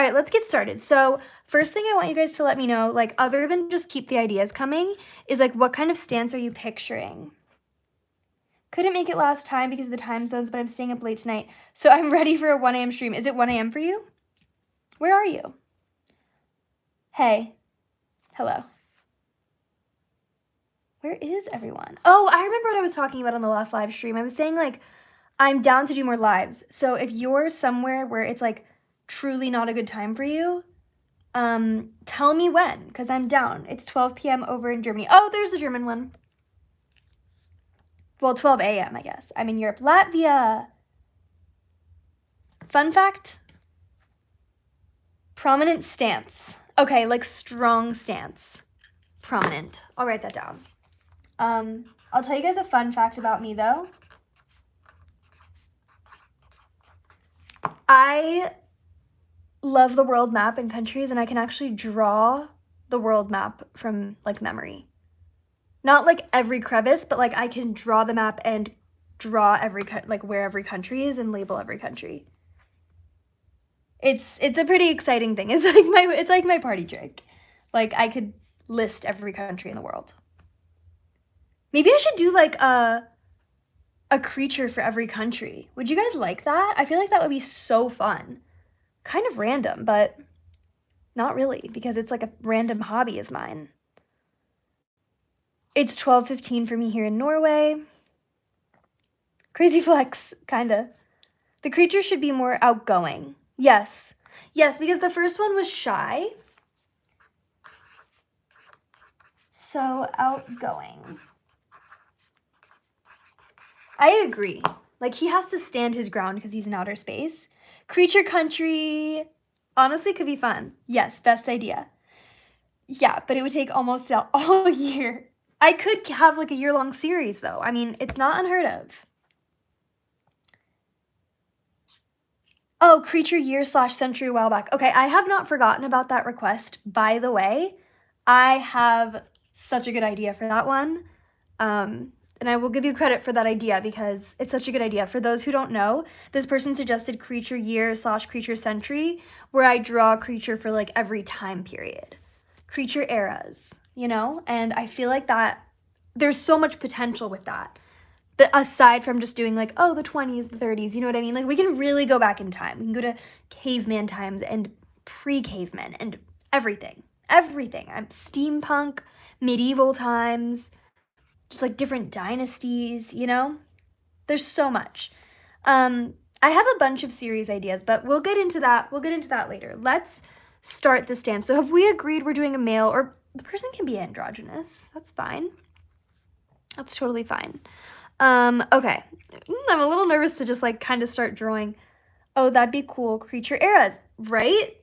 All right, let's get started. So first thing I want you guys to let me know, like other than just keep the ideas coming, is like what kind of stance are you picturing? Couldn't make it last time because of the time zones, but I'm staying up late tonight. So I'm ready for a 1 a.m. stream. Is it 1 a.m. for you? Where are you? Hey. Hello. Where is everyone? Oh, I remember what I was talking about on the last live stream. I was saying like I'm down to do more lives. So if you're somewhere where it's like truly not a good time for you, tell me when, because I'm down. It's 12 p.m. over in Germany. Oh, there's the German one. Well, 12 a.m., I guess. I'm in Europe. Latvia. Fun fact. Prominent stance. Okay, like strong stance. Prominent. I'll write that down. I'll tell you guys a fun fact about me, though. I love the world map and countries, and I can actually draw the world map from, like, memory. Not, like, every crevice, but, like, I can draw the map and draw where every country is and label every country. It's a pretty exciting thing. It's like my party trick. Like, I could list every country in the world. Maybe I should do, like, a creature for every country. Would you guys like that? I feel like that would be so fun. Kind of random, but not really, because it's like a random hobby of mine. It's 12:15 for me here in Norway. Crazy flex, kinda. The creature should be more outgoing. Yes. Yes, because the first one was shy. So outgoing. I agree. Like, he has to stand his ground because he's in outer space. Creature country, honestly, could be fun. Yes, best idea. Yeah, but it would take almost all year. I could have, like, a year-long series, though. I mean, it's not unheard of. Oh, creature year/century a while back. Okay, I have not forgotten about that request, by the way. I have such a good idea for that one. And I will give you credit for that idea because it's such a good idea. For those who don't know, this person suggested creature year/creature century, where I draw a creature for like every time period. Creature eras, you know? And I feel like that there's so much potential with that. But aside from just doing like, oh, the 20s, the 30s, you know what I mean? Like, we can really go back in time. We can go to caveman times and pre-caveman and everything. Everything. I'm steampunk, medieval times, just like different dynasties, you know? There's so much. I have a bunch of series ideas, but we'll get into that. We'll get into that later. Let's start this dance. So have we agreed we're doing a male, or the person can be androgynous? That's fine. That's totally fine. Okay. I'm a little nervous to just like kind of start drawing. Oh, that'd be cool. Creature eras, right?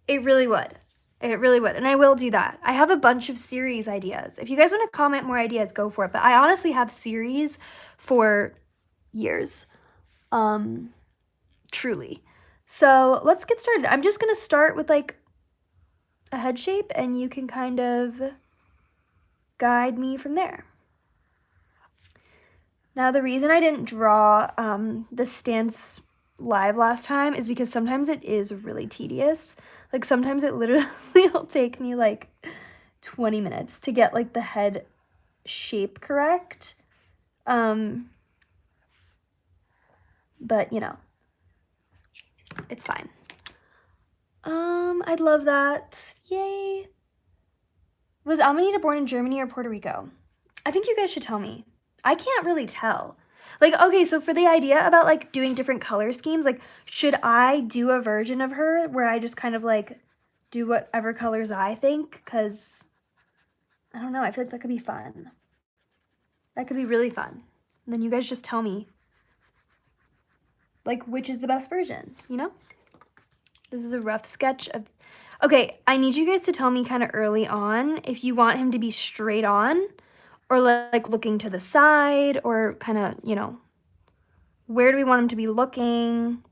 It really would. It really would. And I will do that. I have a bunch of series ideas. If you guys want to comment more ideas, go for it. But I honestly have series for years. Truly. So let's get started. I'm just going to start with like a head shape and you can kind of guide me from there. Now, the reason I didn't draw the stance live last time is because sometimes it is really tedious. Like, sometimes it literally will take me, like, 20 minutes to get, like, the head shape correct. But, you know, it's fine. I'd love that. Yay. Was Amanita born in Germany or Puerto Rico? I think you guys should tell me. I can't really tell. Like, okay, so for the idea about, like, doing different color schemes, like, should I do a version of her where I just kind of, like, do whatever colors I think? Because, I don't know, I feel like that could be fun. That could be really fun. And then you guys just tell me, like, which is the best version, you know? This is a rough sketch of... Okay, I need you guys to tell me kind of early on if you want him to be straight on, or like looking to the side, or kind of, you know, where do we want him to be looking?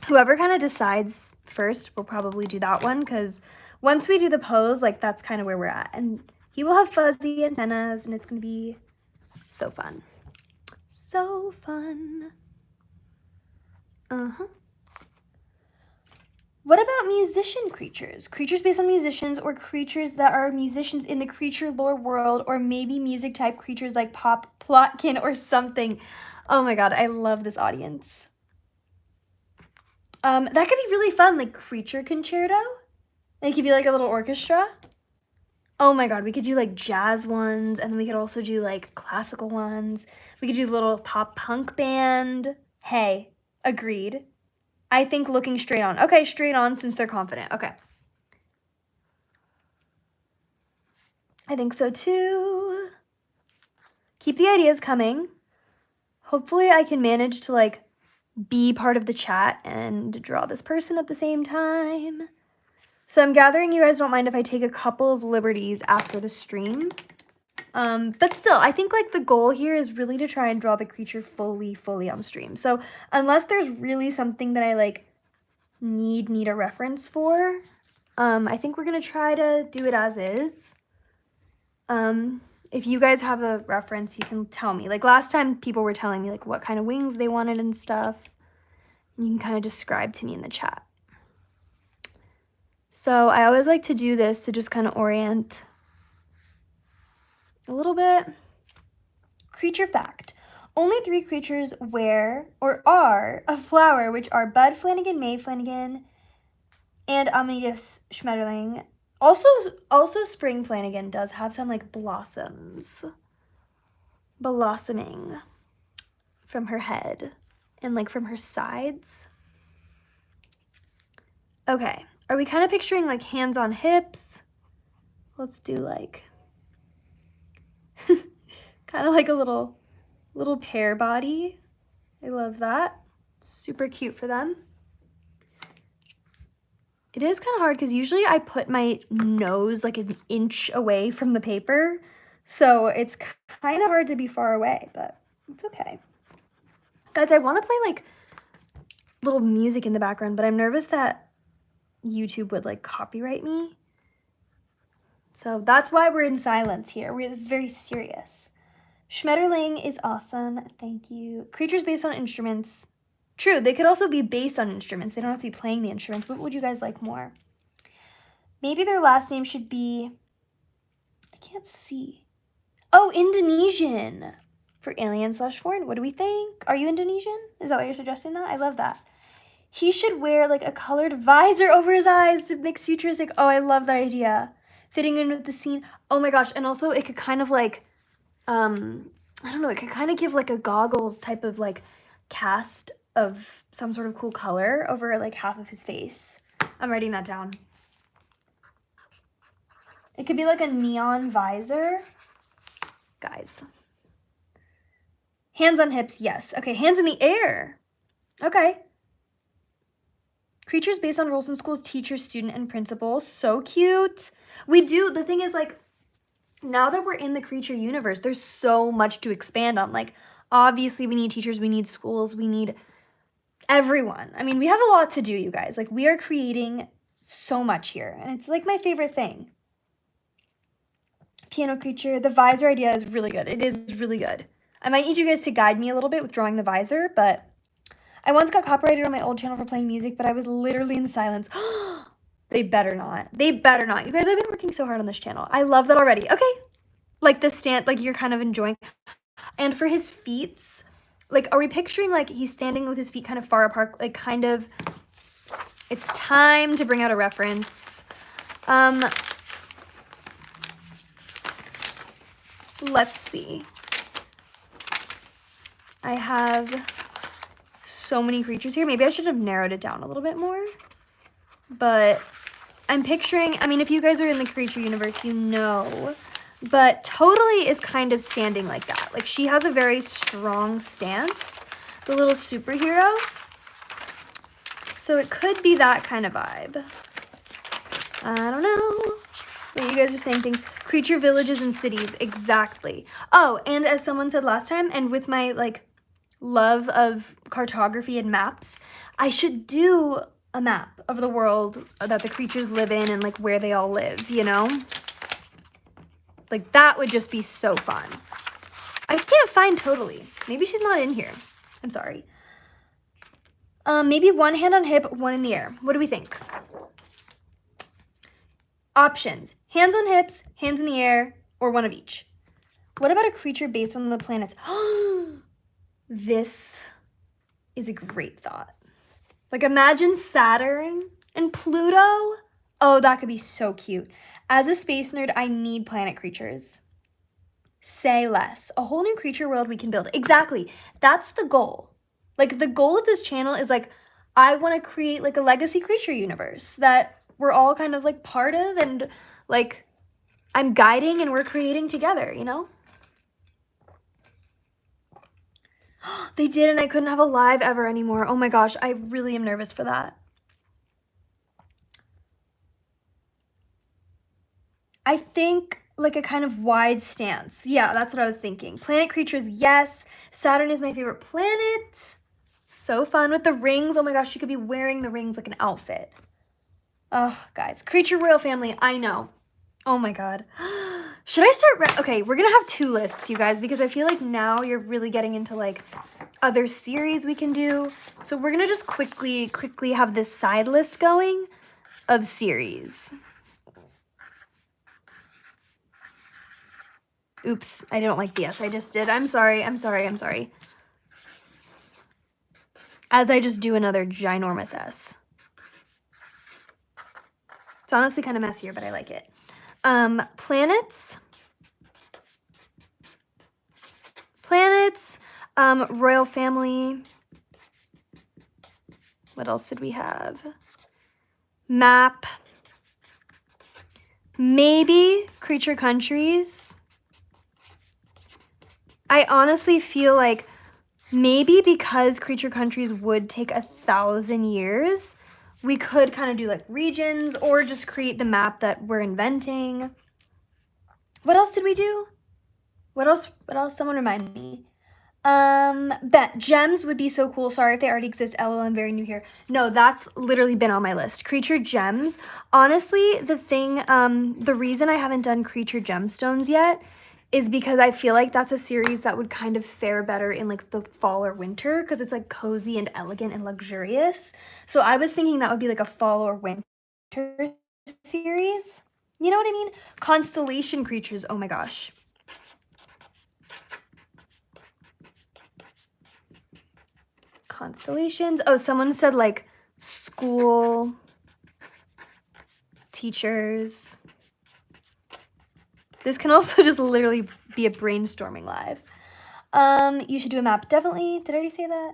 Whoever kind of decides first will probably do that one, because once we do the pose, like, that's kind of where we're at. And he will have fuzzy antennas, and it's going to be so fun. So fun. Uh-huh. What about musician creatures? Creatures based on musicians, or creatures that are musicians in the creature lore world, or maybe music type creatures like Pop Plotkin or something. Oh my god, I love this audience. That could be really fun, like creature concerto. It could be like a little orchestra. Oh my god, we could do like jazz ones, and then we could also do like classical ones. We could do a little pop punk band. Hey, agreed. I think looking straight on. Okay, straight on since they're confident. Okay. I think so too. Keep the ideas coming. Hopefully I can manage to like be part of the chat and draw this person at the same time. So I'm gathering you guys don't mind if I take a couple of liberties after the stream. But still, I think like the goal here is really to try and draw the creature fully on stream. So unless there's really something that I like need a reference for, I think we're gonna try to do it as is. If you guys have a reference, you can tell me. Like last time people were telling me like what kind of wings they wanted and stuff. You can kind of describe to me in the chat. So I always like to do this to just kind of orient a little bit. Creature fact. Only 3 creatures wear or are a flower, which are Bud Flanagan, Maid Flanagan, and Amadeus Schmetterling. Also Spring Flanagan does have some like blossoms blossoming from her head and like from her sides. Okay, are we kind of picturing like hands on hips? Let's do like kind of like a little pear body. I love that. Super cute for them. It is kind of hard because usually I put my nose like an inch away from the paper. So it's kind of hard to be far away, but it's okay. Guys, I want to play like little music in the background, but I'm nervous that YouTube would like copyright me. So that's why we're in silence here. It's very serious. Schmetterling is awesome. Thank you. Creatures based on instruments. True, they could also be based on instruments. They don't have to be playing the instruments. What would you guys like more? Maybe their last name should be, I can't see. Oh, Indonesian for alien/foreign. What do we think? Are you Indonesian? Is that why you're suggesting that? I love that. He should wear like a colored visor over his eyes to mix futuristic. Oh, I love that idea. Fitting in with the scene. Oh my gosh. And also it could kind of like, I don't know, it could kind of give like a goggles type of like cast of some sort of cool color over like half of his face. I'm writing that down. It could be like a neon visor. Guys. Hands on hips, yes. Okay, hands in the air. Okay. Creatures based on roles in schools, teacher, student, and principal. So cute. We do, the thing is like, now that we're in the creature universe, there's so much to expand on. Like, obviously we need teachers, we need schools, we need everyone. I mean, we have a lot to do, you guys. Like, we are creating so much here, and it's like my favorite thing. Piano creature, the visor idea is really good. It is really good. I might need you guys to guide me a little bit with drawing the visor, but I once got copyrighted on my old channel for playing music, but I was literally in silence. They better not. They better not. You guys, I've been working so hard on this channel. I love that already. Okay. Like the stand, like you're kind of enjoying. And for his feet, like, are we picturing like he's standing with his feet kind of far apart, like kind of, it's time to bring out a reference. Let's see. I have so many creatures here. Maybe I should have narrowed it down a little bit more. But I'm picturing, I mean, if you guys are in the creature universe, you know. But Totally is kind of standing like that. Like, she has a very strong stance, the little superhero. So it could be that kind of vibe. I don't know. Wait, you guys are saying things. Creature villages and cities, exactly. Oh, and as someone said last time, and with my, like, love of cartography and maps, I should do a map of the world that the creatures live in and, like, where they all live, you know? Like, that would just be so fun. I can't find Totally. Maybe she's not in here. I'm sorry. Maybe one hand on hip, one in the air. What do we think? Options: hands on hips, hands in the air, or one of each. What about a creature based on the planets? This is a great thought. Like, imagine Saturn and Pluto. Oh, that could be so cute. As a space nerd, I need planet creatures. Say less. A whole new creature world we can build. Exactly. That's the goal. Like, the goal of this channel is like, I want to create like a legacy creature universe that we're all kind of like part of, and like I'm guiding and we're creating together, you know? They did, and I couldn't have a live ever anymore. Oh my gosh, I really am nervous for that. I think like a kind of wide stance. Yeah, that's what I was thinking. Planet creatures, yes. Saturn is my favorite planet. So fun with the rings. Oh my gosh, you could be wearing the rings like an outfit. Oh, guys. Creature royal family, I know. Oh my god. Should I start? Okay, we're gonna have 2 lists, you guys, because I feel like now you're really getting into like other series we can do. So we're gonna just quickly have this side list going of series. Oops, I don't like the S I just did. I'm sorry. As I just do another ginormous S. It's honestly kind of messier, but I like it. Planets, royal family. What else did we have? Map. Maybe creature countries. I honestly feel like maybe because creature countries would take 1,000 years, we could kind of do like regions or just create the map that we're inventing. What else did we do? What else? Someone remind me. Gems would be so cool. Sorry if they already exist. LOL, I'm very new here. No, that's literally been on my list. Creature gems. Honestly, the reason I haven't done creature gemstones yet is because I feel like that's a series that would kind of fare better in like the fall or winter, because it's like cozy and elegant and luxurious. So I was thinking that would be like a fall or winter series. You know what I mean? Constellation creatures. Oh my gosh. Constellations. Oh, someone said like school teachers. This can also just literally be a brainstorming live. You should do a map. Definitely. Did I already say that?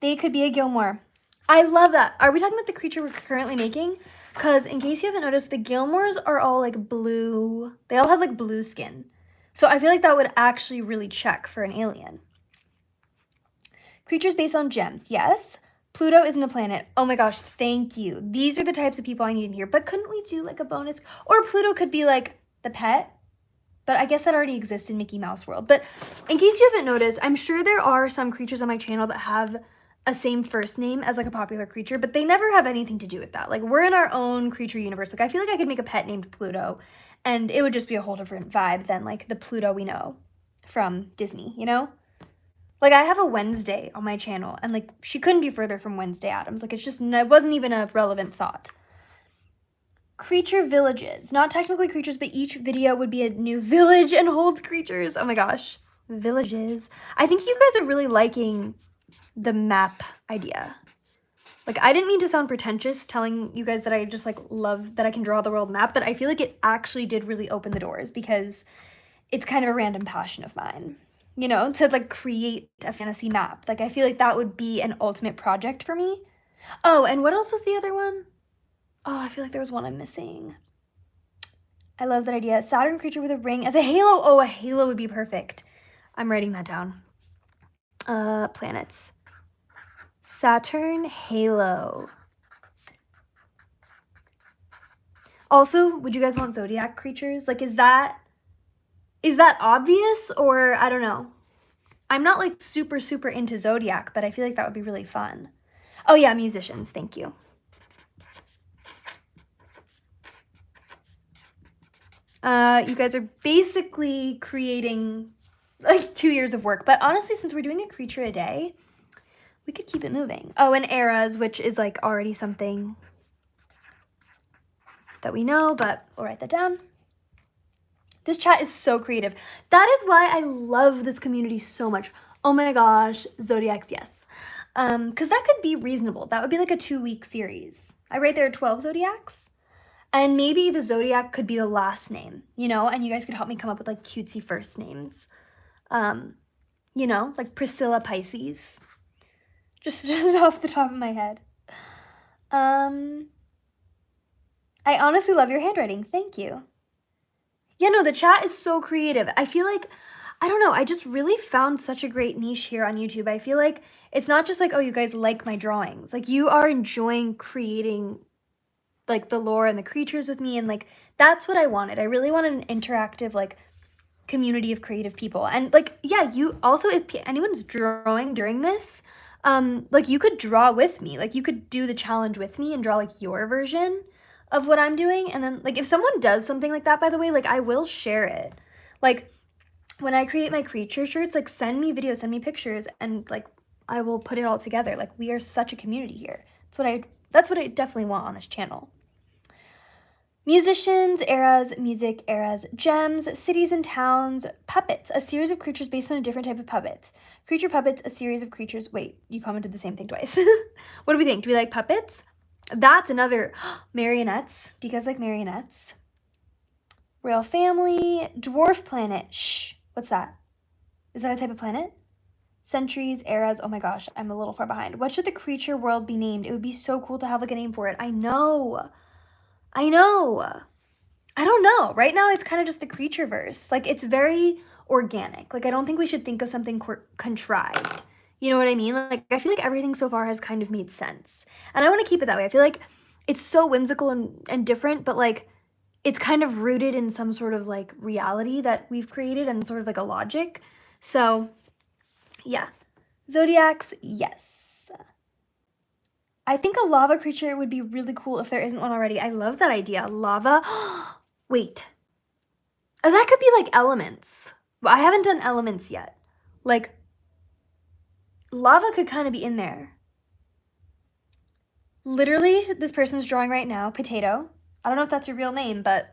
They could be a Gilmore. I love that. Are we talking about the creature we're currently making? Because in case you haven't noticed, the Gilmores are all like blue. They all have like blue skin. So I feel like that would actually really check for an alien. Creatures based on gems. Yes. Pluto isn't a planet. Oh my gosh, thank you. These are the types of people I need in here. But couldn't we do like a bonus? Or Pluto could be like the pet. But I guess that already exists in Mickey Mouse World. But in case you haven't noticed, I'm sure there are some creatures on my channel that have a same first name as like a popular creature, but they never have anything to do with that. Like, we're in our own creature universe. Like, I feel like I could make a pet named Pluto, and it would just be a whole different vibe than like the Pluto we know from Disney, you know? Like, I have a Wednesday on my channel, and like she couldn't be further from Wednesday Addams. Like, it wasn't even a relevant thought. Creature villages. Not technically creatures, but each video would be a new village and holds creatures. Oh my gosh. Villages. I think you guys are really liking the map idea. Like, I didn't mean to sound pretentious telling you guys that I just like love that I can draw the world map, but I feel like it actually did really open the doors, because it's kind of a random passion of mine, you know, to like create a fantasy map. Like, I feel like that would be an ultimate project for me. Oh, and what else was the other one? Oh, I feel like there was one I'm missing. I love that idea. Saturn creature with a ring as a halo. Oh, a halo would be perfect. I'm writing that down. Planets. Saturn halo. Also, would you guys want zodiac creatures? Like, is that obvious, or I don't know. I'm not like super into zodiac, but I feel like that would be really fun. Oh yeah, musicians. Thank you. You guys are basically creating like 2 years of work. But honestly, since we're doing a creature a day, we could keep it moving. Oh, and eras, which is like already something that we know, but we'll write that down. This chat is so creative. That is why I love this community so much. Oh my gosh, zodiacs, yes. Because that could be reasonable. That would be like a 2-week series. I write there are 12 zodiacs. And maybe the zodiac could be the last name, you know, and you guys could help me come up with like cutesy first names. You know, like Priscilla Pisces. Just off the top of my head. I honestly love your handwriting. Thank you. Yeah, no, the chat is so creative. I feel like, I don't know, I just really found such a great niche here on YouTube. I feel like it's not just like, oh, you guys like my drawings. Like, you are enjoying creating, like, the lore and the creatures with me, and, like, that's what I wanted. I really wanted an interactive, like, community of creative people. And, like, yeah, you also, if anyone's drawing during this, like, you could draw with me. Like, you could do the challenge with me and draw, like, your version of what I'm doing. And then, like, if someone does something like that, by the way, like, I will share it. Like, when I create my creature shirts, like, send me videos, send me pictures, and, like, I will put it all together. Like, we are such a community here. That's what I definitely want on this channel. Musicians, eras, music, eras, gems, cities and towns, puppets, a series of creatures based on a different type of puppet. Creature puppets, a series of creatures. Wait, you commented the same thing twice. What do we think? Do we like puppets? That's another. Marionettes. Do you guys like marionettes? Royal family, dwarf planet. Shh. What's that? Is that a type of planet? Centuries, eras. Oh my gosh, I'm a little far behind. What should the creature world be named? It would be so cool to have like a name for it. I know. I don't know. Right now, it's kind of just the creature verse. Like, it's very organic. Like, I don't think we should think of something contrived. You know what I mean? Like, I feel like everything so far has kind of made sense. And I want to keep it that way. I feel like it's so whimsical and different, but, like, it's kind of rooted in some sort of, like, reality that we've created and sort of, like, a logic. So, yeah. Zodiacs, yes. I think a lava creature would be really cool if there isn't one already. I love that idea. Lava. Wait. Oh, that could be like elements. But I haven't done elements yet. Like, lava could kind of be in there. Literally, this person's drawing right now, Potato. I don't know if that's your real name, but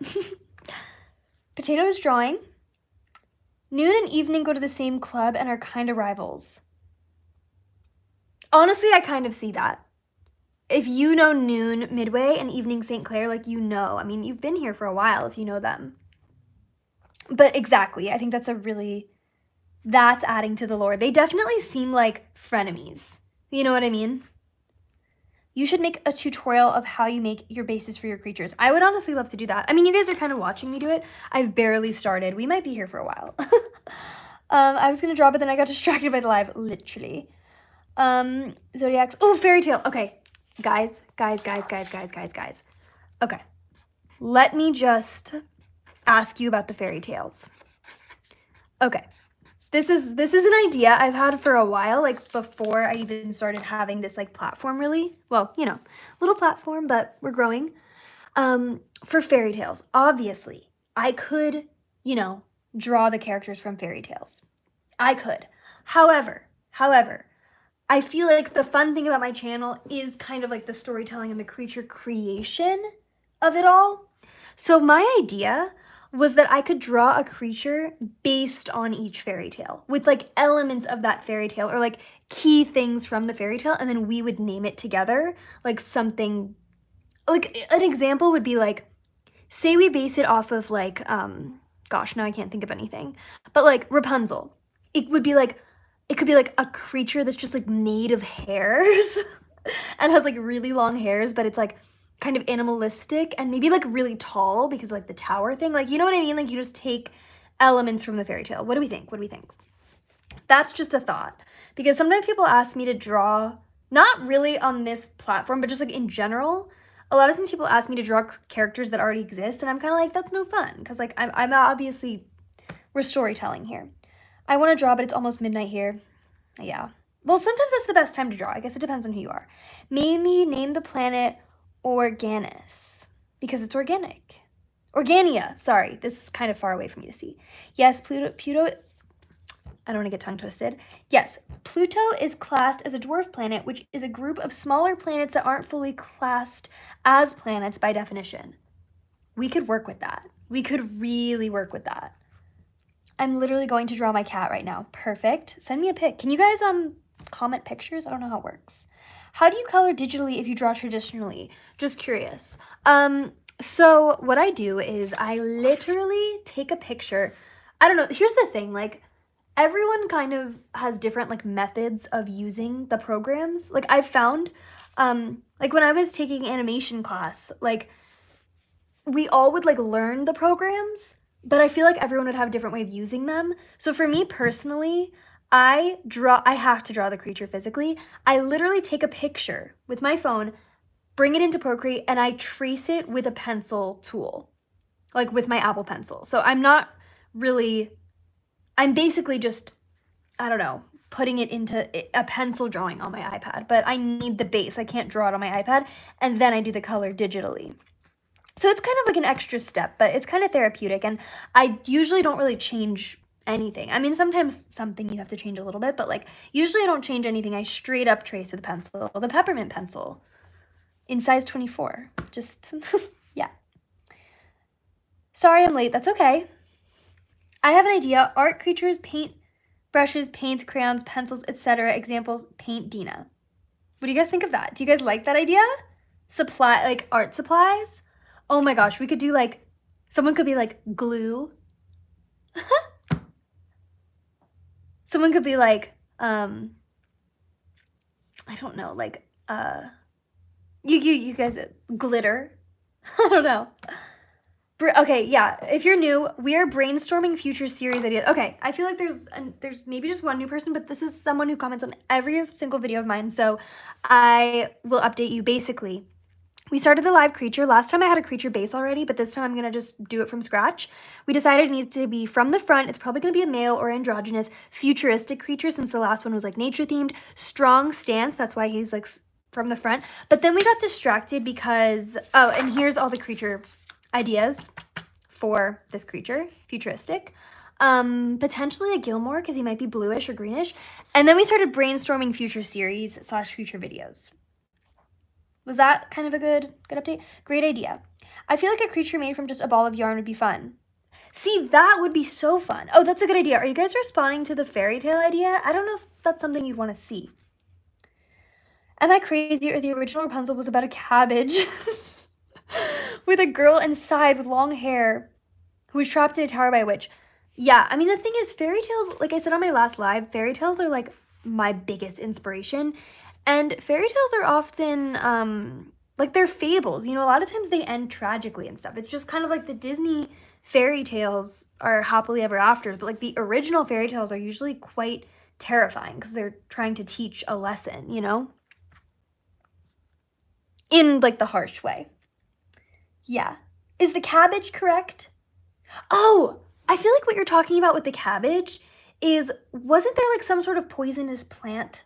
Potato is drawing. Noon and evening go to the same club and are kind of rivals. Honestly, I kind of see that. If you know Noon Midway and Evening St. Clair, like, you know. I mean, you've been here for a while if you know them. But exactly, I think that's that's adding to the lore. They definitely seem like frenemies. You know what I mean? You should make a tutorial of how you make your bases for your creatures. I would honestly love to do that. I mean, you guys are kind of watching me do it. I've barely started. We might be here for a while. I was going to draw, but then I got distracted by the live, literally. Zodiacs. Oh, fairy tale. Okay. Guys. Okay. Let me just ask you about the fairy tales. Okay. This is an idea I've had for a while, like before I even started having this like platform really. Well, you know, little platform, but we're growing. For fairy tales, obviously, I could, you know, draw the characters from fairy tales. I could. However, I feel like the fun thing about my channel is kind of like the storytelling and the creature creation of it all. So my idea was that I could draw a creature based on each fairy tale with like elements of that fairy tale or like key things from the fairy tale, and then we would name it together like something. Like an example would be like, say we base it off of like, gosh, now I can't think of anything, but like Rapunzel. It could be like a creature that's just like made of hairs and has like really long hairs, but it's like kind of animalistic and maybe like really tall because like the tower thing. Like, you know what I mean? Like, you just take elements from the fairy tale. What do we think? That's just a thought, because sometimes people ask me to draw, not really on this platform, but just like in general. A lot of times people ask me to draw characters that already exist, and I'm kind of like, that's no fun, because like I'm obviously, we're storytelling here. I want to draw, but it's almost midnight here. Yeah. Well, sometimes that's the best time to draw. I guess it depends on who you are. Maybe name the planet Organis, because it's organic. Organia. Sorry, this is kind of far away for me to see. Yes, Pluto. I don't want to get tongue twisted. Yes, Pluto is classed as a dwarf planet, which is a group of smaller planets that aren't fully classed as planets by definition. We could work with that. We could really work with that. I'm literally going to draw my cat right now. Perfect. Send me a pic. Can you guys comment pictures? I don't know how it works. How do you color digitally if you draw traditionally? Just curious. So what I do is I literally take a picture. I don't know. Here's the thing. Like, everyone kind of has different like methods of using the programs. Like, I've found, like when I was taking animation class, like we all would like learn the programs, but I feel like everyone would have a different way of using them. So for me personally, I have to draw the creature physically. I literally take a picture with my phone, bring it into Procreate, and I trace it with a pencil tool, like with my Apple Pencil. So I'm basically just, I don't know, putting it into a pencil drawing on my iPad, but I need the base. I can't draw it on my iPad, and then I do the color digitally. So it's kind of like an extra step, but it's kind of therapeutic, and I usually don't really change anything. I mean, sometimes something you have to change a little bit, but like usually I don't change anything. I straight up trace with a pencil, the peppermint pencil in size 24. Just, yeah. Sorry I'm late. That's okay. I have an idea. Art, creatures, paint, brushes, paints, crayons, pencils, etc. Examples, paint Dina. What do you guys think of that? Do you guys like that idea? Like art supplies? Oh my gosh, we could do like, someone could be like glue. Someone could be like, I don't know, like, you guys, glitter. I don't know. Okay, yeah, if you're new, we are brainstorming future series ideas. Okay, I feel like there's maybe just one new person, but this is someone who comments on every single video of mine, so I will update you. Basically, we started the live creature. Last time I had a creature base already, but this time I'm going to just do it from scratch. We decided it needs to be from the front. It's probably going to be a male or androgynous futuristic creature since the last one was like nature themed. Strong stance, that's why he's like from the front. But then we got distracted because, oh, and here's all the creature ideas for this creature, futuristic. Potentially a Gilmore because he might be bluish or greenish. And then we started brainstorming future series / future videos. Was that kind of a good update? Great idea. I feel like a creature made from just a ball of yarn would be fun. See, that would be so fun. Oh, that's a good idea. Are you guys responding to the fairy tale idea? I don't know if that's something you'd want to see. Am I crazy, or the original Rapunzel was about a cabbage with a girl inside with long hair who was trapped in a tower by a witch? Yeah, I mean, the thing is, fairy tales, like I said on my last live, fairy tales are like my biggest inspiration. And fairy tales are often, like they're fables. You know, a lot of times they end tragically and stuff. It's just kind of like the Disney fairy tales are happily ever after, but like the original fairy tales are usually quite terrifying because they're trying to teach a lesson, you know? In like the harsh way. Yeah. Is the cabbage correct? Oh, I feel like what you're talking about with the cabbage is, wasn't there like some sort of poisonous plant?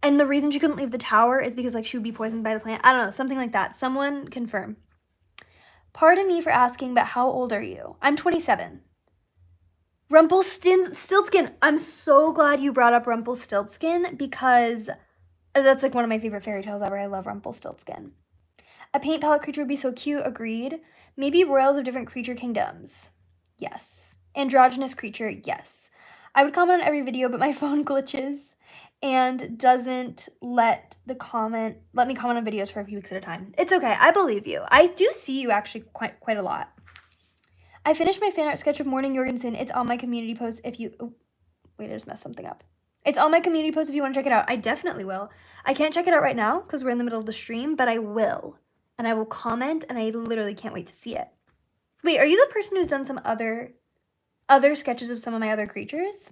And the reason she couldn't leave the tower is because like she would be poisoned by the plant. I don't know, something like that. Someone confirm. Pardon me for asking, but how old are you? I'm 27. Rumpelstiltskin. I'm so glad you brought up Rumpelstiltskin because that's like one of my favorite fairy tales ever. I love Rumpelstiltskin. A paint palette creature would be so cute. Agreed. Maybe royals of different creature kingdoms. Yes. Androgynous creature. Yes. I would comment on every video, but my phone glitches and doesn't let me comment on videos for a few weeks at a time. It's okay. I believe you. I do see you actually quite a lot. I finished my fan art sketch of Morning Jorgensen. It's on my community post if you... Oh, wait, I just messed something up. It's on my community post if you want to check it out. I definitely will. I can't check it out right now because we're in the middle of the stream, but I will. And I will comment, and I literally can't wait to see it. Wait, are you the person who's done some other sketches of some of my other creatures?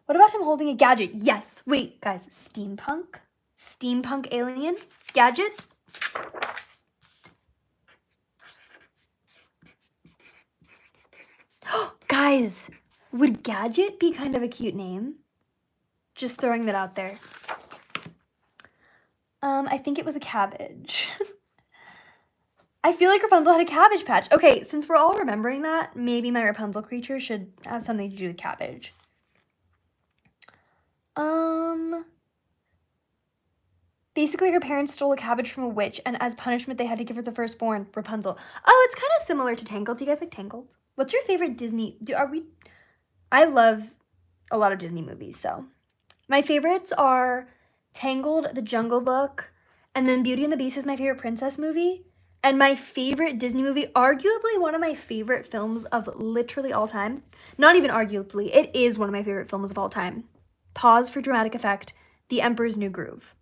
What about him holding a gadget? Yes. Wait, guys. Steampunk? Steampunk alien? Gadget? Guys, would Gadget be kind of a cute name? Just throwing that out there. I think it was a cabbage. I feel like Rapunzel had a cabbage patch. Okay, since we're all remembering that, maybe my Rapunzel creature should have something to do with cabbage. Basically, her parents stole a cabbage from a witch, and as punishment, they had to give her the firstborn, Rapunzel. Oh, it's kind of similar to Tangled. Do you guys like Tangled? What's your favorite Disney? I love a lot of Disney movies, so my favorites are Tangled, The Jungle Book, and then Beauty and the Beast is my favorite princess movie. And my favorite Disney movie, arguably one of my favorite films of literally all time. Not even arguably, it is one of my favorite films of all time. Pause for dramatic effect. The Emperor's New Groove.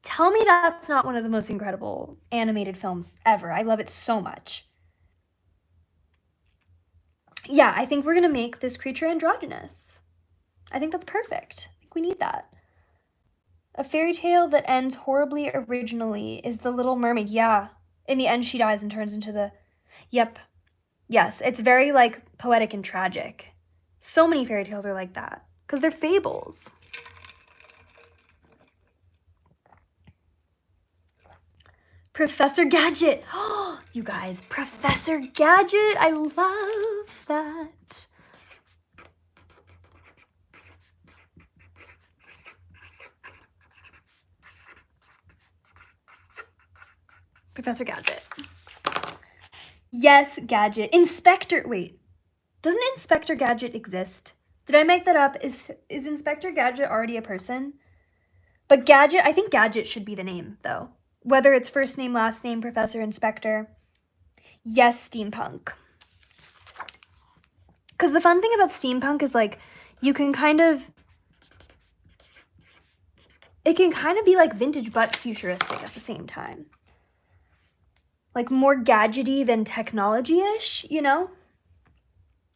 Tell me that's not one of the most incredible animated films ever. I love it so much. Yeah, I think we're gonna make this creature androgynous. I think that's perfect. I think we need that. A fairy tale that ends horribly originally is The Little Mermaid. Yeah. In the end, she dies and turns into the... Yep. Yes, it's very, like, poetic and tragic. So many fairy tales are like that. Because they're fables. Professor Gadget. Oh, you guys, Professor Gadget. I love that. Professor Gadget. Yes, Gadget. Inspector. Wait, doesn't Inspector Gadget exist? Did I make that up? Is Inspector Gadget already a person? But Gadget, I think Gadget should be the name, though. Whether it's first name, last name, Professor, Inspector. Yes, steampunk. Because the fun thing about steampunk is, like, you can kind of... It can kind of be, like, vintage but futuristic at the same time. Like, more gadgety than technology-ish, you know?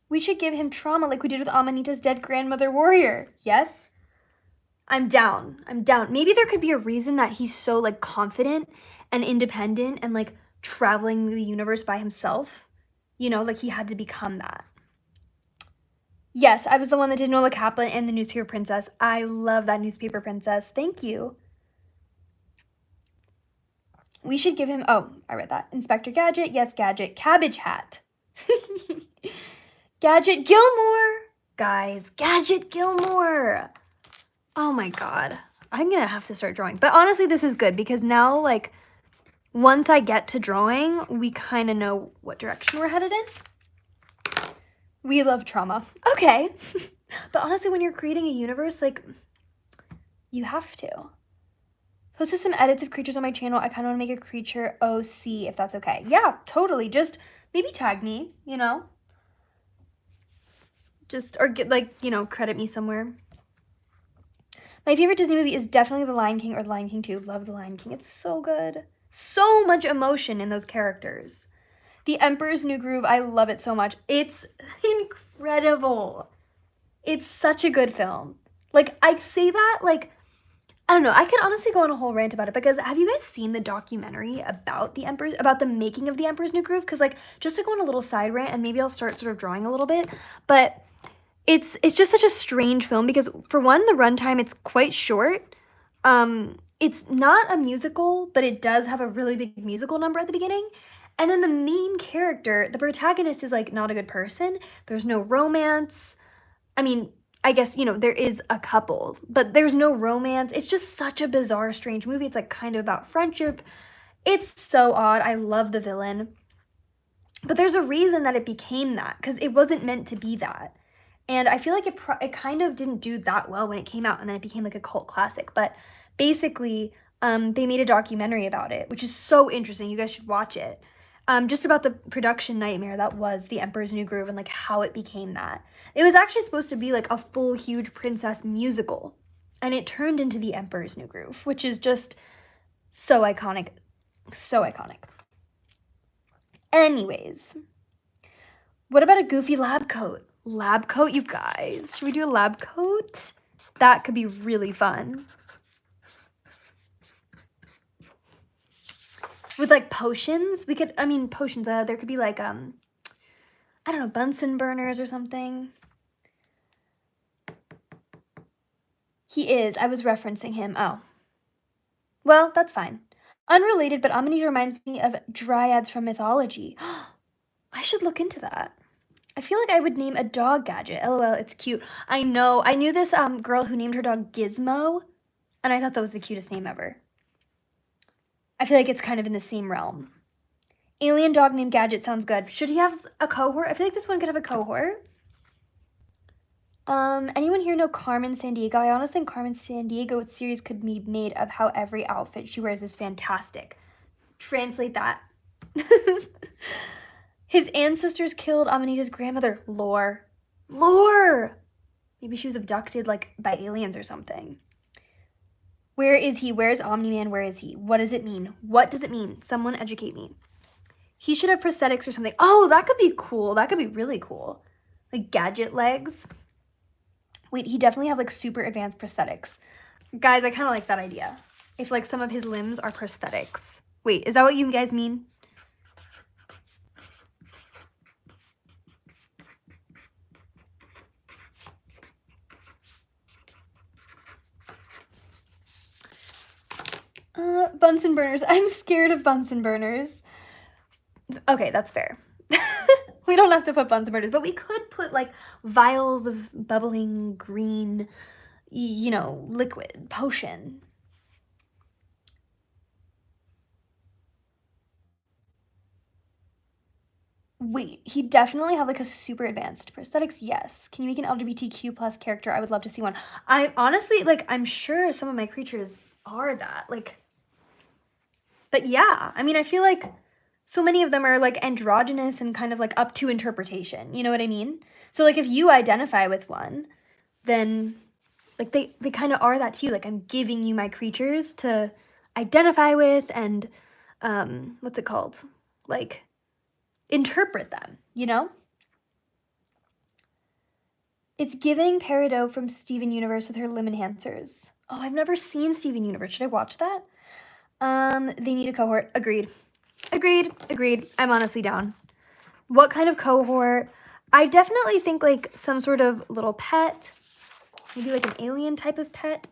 We should give him trauma like we did with Amanita's dead grandmother warrior. Yes? I'm down. I'm down. Maybe there could be a reason that he's so, like, confident and independent and, like, traveling the universe by himself. You know, like, he had to become that. Yes, I was the one that did Nola Kaplan and the Newspaper Princess. I love that Newspaper Princess. Thank you. We should give him... Oh, I read that. Inspector Gadget. Yes, Gadget. Cabbage Hat. Gadget Gilmore. Guys, Gadget Gilmore. Oh my god. I'm gonna have to start drawing. But honestly, this is good because now, like, once I get to drawing, we kind of know what direction we're headed in. We love trauma. Okay. But honestly, when you're creating a universe, like, you have to. Posted some edits of creatures on my channel. I kind of want to make a creature OC if that's okay. Yeah, totally. Just maybe tag me, you know? Just, or get, like, you know, credit me somewhere. My favorite Disney movie is definitely The Lion King or The Lion King 2. Love The Lion King. It's so good. So much emotion in those characters. The Emperor's New Groove. I love it so much. It's incredible. It's such a good film. Like, I say that, like, I don't know. I could honestly go on a whole rant about it because have you guys seen the documentary about the making of The Emperor's New Groove? Because, like, just to go on a little side rant and maybe I'll start sort of drawing a little bit, but it's just such a strange film because, for one, the runtime, it's quite short. It's not a musical, but it does have a really big musical number at the beginning. And then the main character, the protagonist, is, like, not a good person. There's no romance. I mean, I guess, you know, there is a couple, but there's no romance. It's just such a bizarre, strange movie. It's, like, kind of about friendship. It's so odd. I love the villain. But there's a reason that it became that, because it wasn't meant to be that. And I feel like it kind of didn't do that well when it came out, and then it became, like, a cult classic. But basically, they made a documentary about it, which is so interesting. You guys should watch it. Just about the production nightmare that was The Emperor's New Groove and, like, how it became that. It was actually supposed to be, like, a full, huge princess musical. And it turned into The Emperor's New Groove, which is just so iconic. So iconic. Anyways. What about a goofy lab coat? Lab coat, you guys. Should we do a lab coat? That could be really fun. With, like, potions? We could, I mean, potions. There could be, like, I don't know, Bunsen burners or something. He is. I was referencing him. Oh. Well, that's fine. Unrelated, but Amanita reminds me of dryads from mythology. I should look into that. I feel like I would name a dog Gadget. LOL, it's cute. I know. I knew this girl who named her dog Gizmo, and I thought that was the cutest name ever. I feel like it's kind of in the same realm. Alien dog named Gadget sounds good. Should he have a cohort? I feel like this one could have a cohort. Anyone here know Carmen Sandiego? I honestly think Carmen Sandiego series could be made of how every outfit she wears is fantastic. Translate that. His ancestors killed Amanita's grandmother. Lore. Lore! Maybe she was abducted, like, by aliens or something. Where is he? Where is Omni-Man? Where is he? What does it mean? What does it mean? Someone educate me. He should have prosthetics or something. Oh, that could be cool. That could be really cool. Like, gadget legs. Wait, he definitely have, like, super advanced prosthetics. Guys, I kind of like that idea. If, like, some of his limbs are prosthetics. Wait, is that what you guys mean? Bunsen burners. I'm scared of Bunsen burners. Okay, that's fair. We don't have to put Bunsen burners, but we could put, like, vials of bubbling green, you know, liquid, potion. Wait, he definitely have, like, a super advanced prosthetics. Yes. Can you make an LGBTQ plus character? I would love to see one. I honestly, like, I'm sure some of my creatures are that. Like, but yeah, I mean, I feel like so many of them are, like, androgynous and kind of, like, up to interpretation. You know what I mean? So, like, if you identify with one, then, like, they kind of are that to you. Like, I'm giving you my creatures to identify with and, what's it called? Like, interpret them, you know? It's giving Peridot from Steven Universe with her limb enhancers. Oh, I've never seen Steven Universe. Should I watch that? They need a cohort. Agreed. Agreed. I'm honestly down. What kind of cohort? I definitely think, like, some sort of little pet. Maybe, like, an alien type of pet.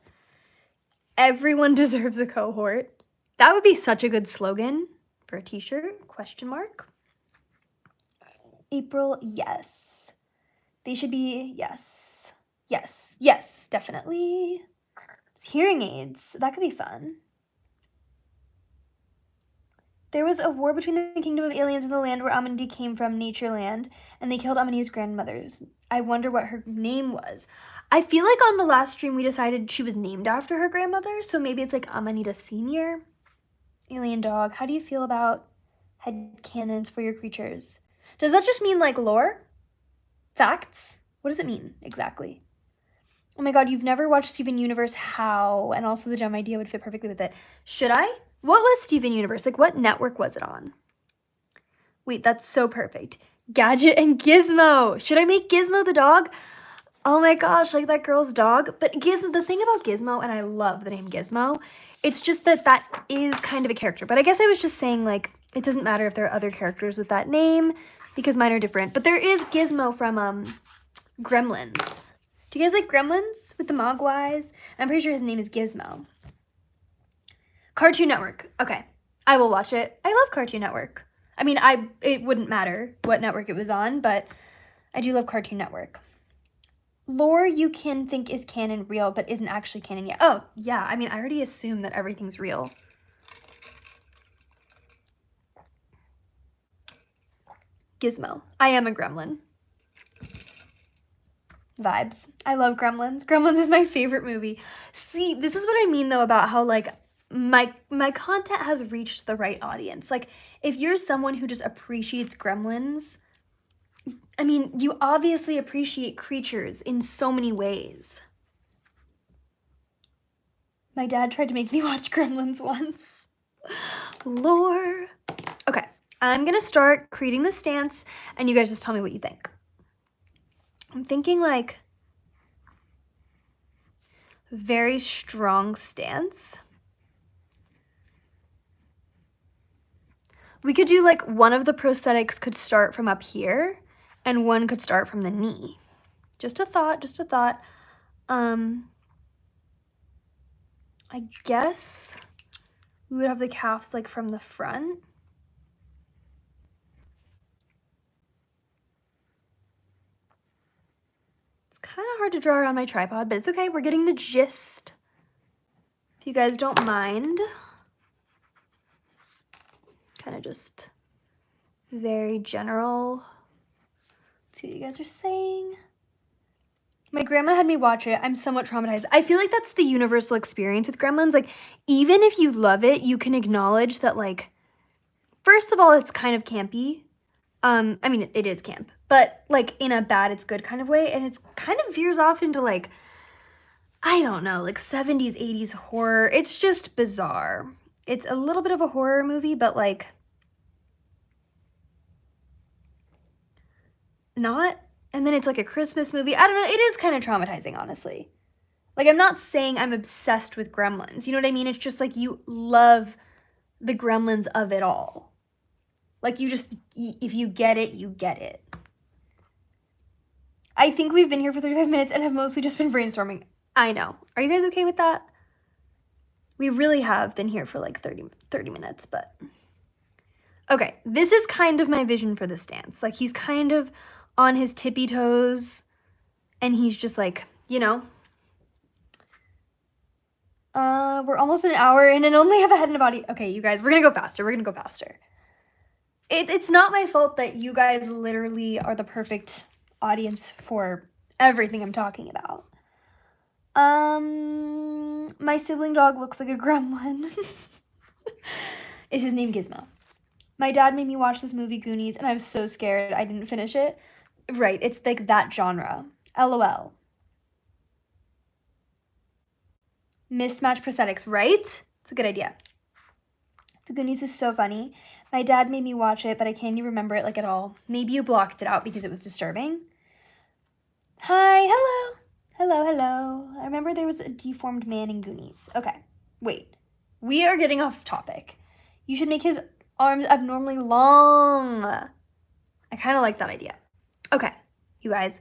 Everyone deserves a cohort. That would be such a good slogan for a t-shirt. Question mark. April, yes. They should be, yes. Yes, definitely. Hearing aids. That could be fun. There was a war between the kingdom of aliens and the land where Amanita came from, Natureland, and they killed Amanita's grandmothers. I wonder what her name was. I feel like on the last stream we decided she was named after her grandmother, so maybe it's like Amanita Senior. Alien dog. How do you feel about headcanons for your creatures? Does that just mean, like, lore? Facts? What does it mean exactly? Oh my god, you've never watched Steven Universe. How? And also the dumb idea would fit perfectly with it. Should I? What was Steven Universe? Like, what network was it on? Wait, that's so perfect. Gadget and Gizmo. Should I make Gizmo the dog? Oh my gosh, like that girl's dog. But Gizmo, the thing about Gizmo, and I love the name Gizmo, it's just that that is kind of a character. But I guess I was just saying, like, it doesn't matter if there are other characters with that name because mine are different. But there is Gizmo from Gremlins. Do you guys like Gremlins with the Mogwais? I'm pretty sure his name is Gizmo. Cartoon Network. Okay, I will watch it. I love Cartoon Network. I mean, it wouldn't matter what network it was on, but I do love Cartoon Network. Lore you can think is canon real, but isn't actually canon yet. Oh, yeah. I mean, I already assume that everything's real. Gizmo. I am a gremlin. Vibes. I love Gremlins. Gremlins is my favorite movie. See, this is what I mean, though, about how, like, my content has reached the right audience. Like, if you're someone who just appreciates Gremlins, I mean, you obviously appreciate creatures in so many ways. My dad tried to make me watch Gremlins once. Lore. Okay, I'm gonna start creating the stance, and you guys just tell me what you think. I'm thinking, like, very strong stance. We could do, like, one of the prosthetics could start from up here, and one could start from the knee. Just a thought, just a thought. I guess we would have the calves, like, from the front. hard to draw around my tripod, but it's okay. We're getting the gist. If you guys don't mind. Kind of just very general. Let's see what you guys are saying. My grandma had me watch it. I'm somewhat traumatized. I feel like that's the universal experience with Gremlins. Like, even if you love it, you can acknowledge that, like, first of all, it's kind of campy. I mean, it is camp, but, like, in a bad, it's good kind of way. And it's kind of veers off into, like, I don't know, like 70s, 80s horror. It's just bizarre. It's a little bit of a horror movie, but, like, not. And then it's like a Christmas movie. I don't know. It is kind of traumatizing, honestly. Like, I'm not saying I'm obsessed with Gremlins. You know what I mean? It's just like you love the Gremlins of it all. Like, you just, if you get it, you get it. I think we've been here for 35 minutes and have mostly just been brainstorming. I know. Are you guys okay with that? We really have been here for like 30 minutes, but... Okay, this is kind of my vision for this dance. Like, he's kind of on his tippy toes, and he's just like, you know. We're almost an hour in and only have a head and a body. Okay, you guys, we're gonna go faster. We're gonna go faster. It's not my fault that you guys literally are the perfect audience for everything I'm talking about. My sibling dog looks like a gremlin. Is his name Gizmo? My dad made me watch this movie, Goonies, and I was so scared I didn't finish it. Right, it's like that genre. LOL. Mismatched prosthetics, right? It's a good idea. The Goonies is so funny. My dad made me watch it, but I can't even remember it like at all. Maybe you blocked it out because it was disturbing. Hi, hello. Hello, hello. I remember there was a deformed man in Goonies. Okay, wait. We are getting off topic. You should make his arms abnormally long. I kind of like that idea. Okay, you guys.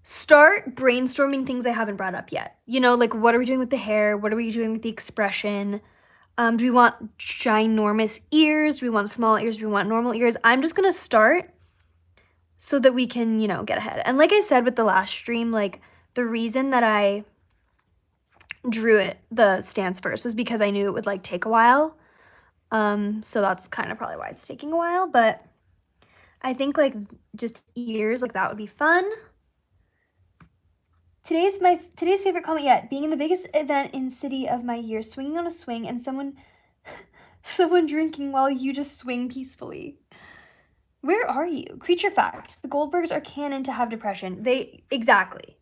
Start brainstorming things I haven't brought up yet. You know, like, what are we doing with the hair? What are we doing with the expression? Do we want ginormous ears? Do we want small ears? Do we want normal ears? I'm just going to start so that we can, you know, get ahead. And like I said with the last stream, like, the reason that I drew the stance first was because I knew it would, like, take a while. So that's kind of probably why it's taking a while. But I think, like, just ears, like, that would be fun. Today's favorite comment yet. Being in the biggest event in city of my year, swinging on a swing, and someone drinking while you just swing peacefully. Where are you? Creature fact. The Goldbergs are canon to have depression. Exactly.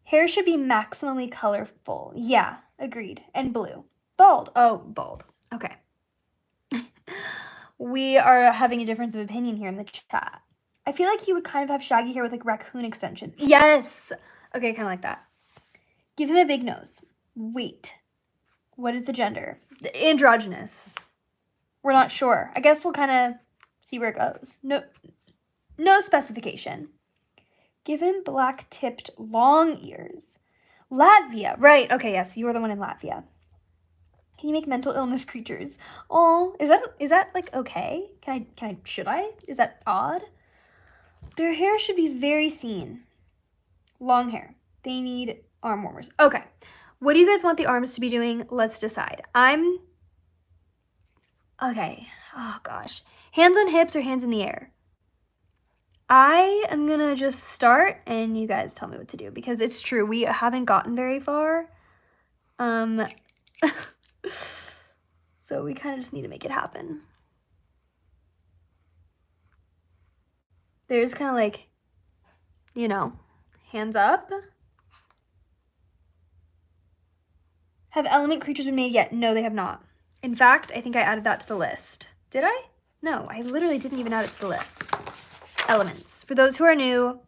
Hair should be maximally colorful. Yeah, agreed. And blue. Bald. Oh, bald. Okay. We are having a difference of opinion here in the chat. I feel like he would kind of have shaggy hair with, like, raccoon extensions. Yes! Okay, kind of like that. Give him a big nose. Wait. What is the gender? Androgynous. We're not sure. I guess we'll kind of see where it goes. No specification. Give him black-tipped long ears. Latvia. Right. Okay, yes, you are the one in Latvia. Can you make mental illness creatures? Oh, is that like okay? Should I? Is that odd? Their hair should be very seen. Long hair. They need arm warmers. Okay. What do you guys want the arms to be doing? Let's decide. Okay. Oh, gosh. Hands on hips or hands in the air? I am going to just start, and you guys tell me what to do, because it's true. We haven't gotten very far. So we kind of just need to make it happen. There's kind of like, you know, hands up. Have element creatures been made yet? No, they have not. In fact, I think I added that to the list. Did I? No, I literally didn't even add it to the list. Elements. For those who are new,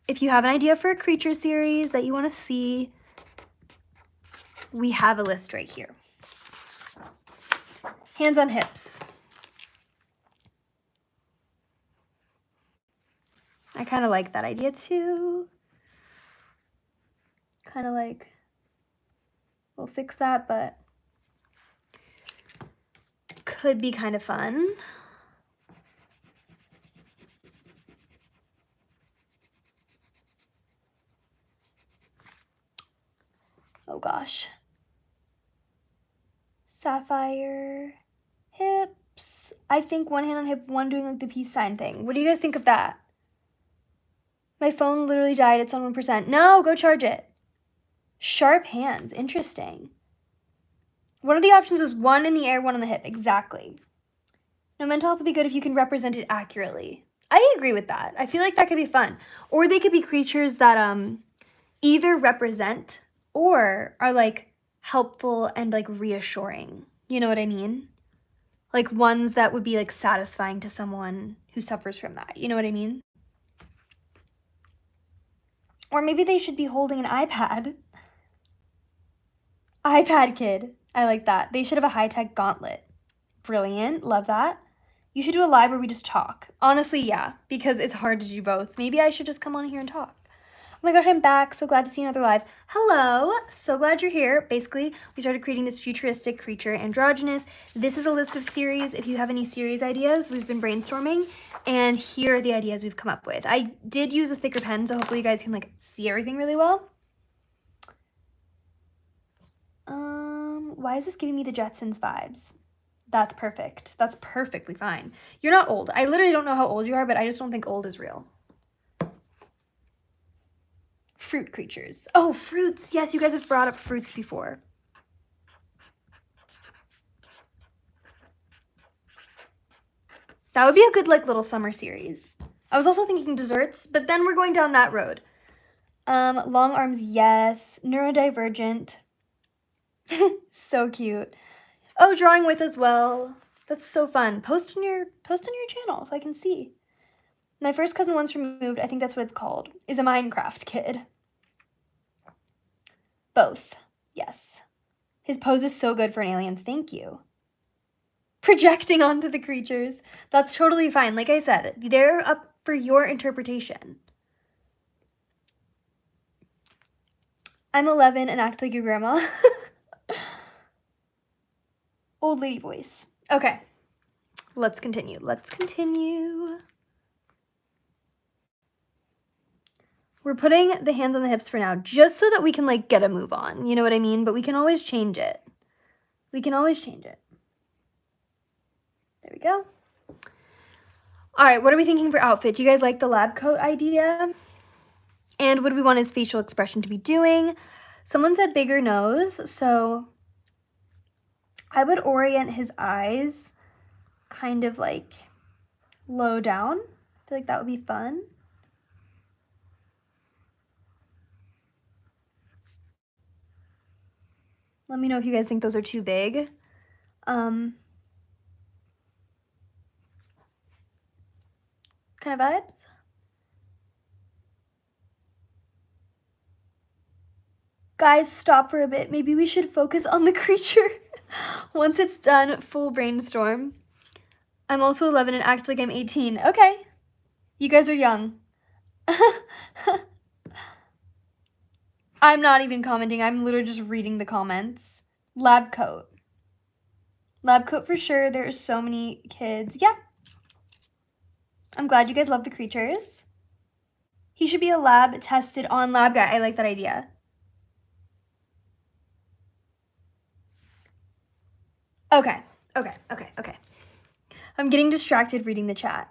if you have an idea for a creature series that you want to see, we have a list right here. Hands on hips. I kind of like that idea too. Kind of like, we'll fix that, but could be kind of fun. sapphire hips. I think one hand on hip, one doing like the peace sign thing. What do you guys think of that? My phone literally died. It's on 1%. No, go charge it. Sharp hands. Interesting. One of the options was one in the air, one on the hip. Exactly. No, mental health would be good if you can represent it accurately. I agree with that. I feel like that could be fun. Or they could be creatures that either represent or are like helpful and like reassuring. You know what I mean? Like ones that would be like satisfying to someone who suffers from that. You know what I mean? Or maybe they should be holding an iPad. iPad kid. I like that. They should have a high-tech gauntlet. Brilliant. Love that. You should do a live where we just talk. Honestly, yeah, because it's hard to do both. Maybe I should just come on here and talk. Oh my gosh, I'm back. So glad to see another live. Hello. So glad you're here. Basically, we started creating this futuristic creature, androgynous. This is a list of series. If you have any series ideas, we've been brainstorming, and here are the ideas we've come up with. I did use a thicker pen, so hopefully you guys can like see everything really well. Why is this giving me the Jetsons vibes? That's perfect. That's perfectly fine. You're not old. I literally don't know how old you are, but I just don't think old is real. Fruit creatures. Oh, fruits. Yes, you guys have brought up fruits before. That would be a good like little summer series. I was also thinking desserts, but then we're going down that road. Long arms, yes. Neurodivergent. So cute. Oh, drawing with as well. That's so fun. Post on your channel so I can see. My first cousin once removed, I think that's what it's called, is a Minecraft kid. Both. Yes. His pose is so good for an alien. Thank you. Projecting onto the creatures. That's totally fine. Like I said, they're up for your interpretation. I'm 11 and act like your grandma. Old lady voice. Okay. Let's continue. Let's continue. We're putting the hands on the hips for now, just so that we can like get a move on. You know what I mean? But we can always change it. We can always change it. There we go. All right, what are we thinking for outfit? Do you guys like the lab coat idea? And what do we want his facial expression to be doing? Someone said bigger nose, so I would orient his eyes kind of like low down. I feel like that would be fun. Let me know if you guys think those are too big. Kind of vibes. Guys, stop for a bit. Maybe we should focus on the creature. Once it's done, full brainstorm. I'm also 11 and act like I'm 18. Okay. You guys are young. I'm not even commenting. I'm literally just reading the comments. Lab coat. Lab coat for sure. There are so many kids. Yeah. I'm glad you guys love the creatures. He should be a lab tested on lab guy. I like that idea. Okay. I'm getting distracted reading the chat.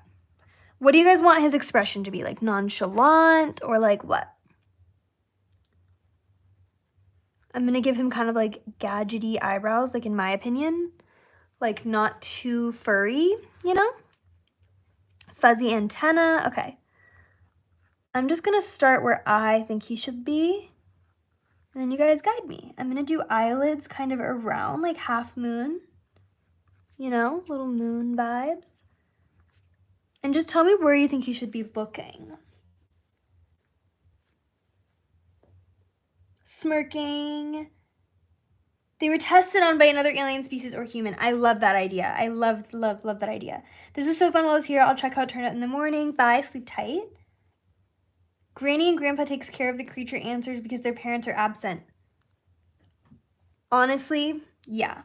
What do you guys want his expression to be? Like nonchalant or like what? I'm going to give him kind of like gadgety eyebrows, like in my opinion. Like not too furry, you know? Fuzzy antenna. Okay. I'm just going to start where I think he should be. And then you guys guide me. I'm going to do eyelids kind of around, like half moon. You know, little moon vibes. And just tell me where you think you should be looking. Smirking. They were tested on by another alien species or human. I love that idea. I love that idea. This was so fun while I was here. I'll check how it turned out in the morning. Bye. Sleep tight. Granny and Grandpa takes care of the creature answers because their parents are absent. Honestly, yeah.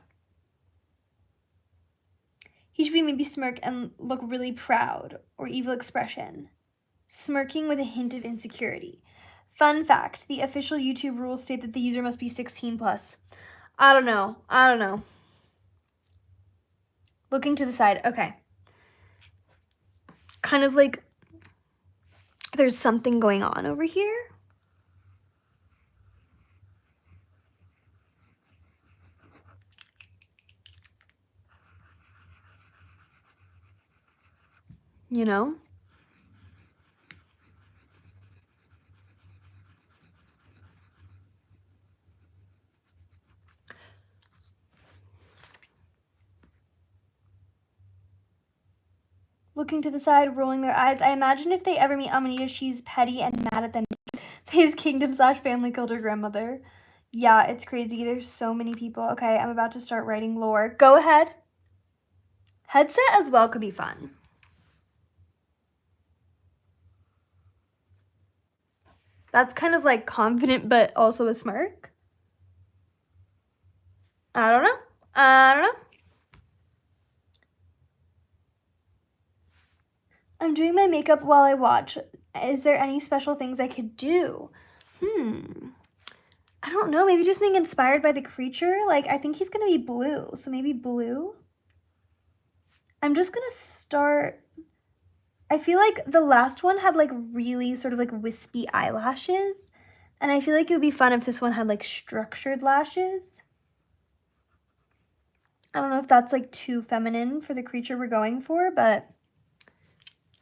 He should be maybe smirk and look really proud or evil expression. Smirking with a hint of insecurity. Fun fact, the official YouTube rules state that the user must be 16 plus. I don't know. Looking to the side. Okay. Kind of like there's something going on over here. You know? Looking to the side, rolling their eyes. I imagine if they ever meet Amanita, she's petty and mad at them. His kingdom/family killed her grandmother. Yeah, it's crazy. There's so many people. Okay, I'm about to start writing lore. Go ahead. Headset as well could be fun. That's kind of like confident, but also a smirk. I don't know. I'm doing my makeup while I watch. Is there any special things I could do? I don't know. Maybe just something inspired by the creature. Like, I think he's going to be blue. So maybe blue. I'm just going to start. I feel like the last one had like really sort of like wispy eyelashes. And I feel like it would be fun if this one had like structured lashes. I don't know if that's like too feminine for the creature we're going for, but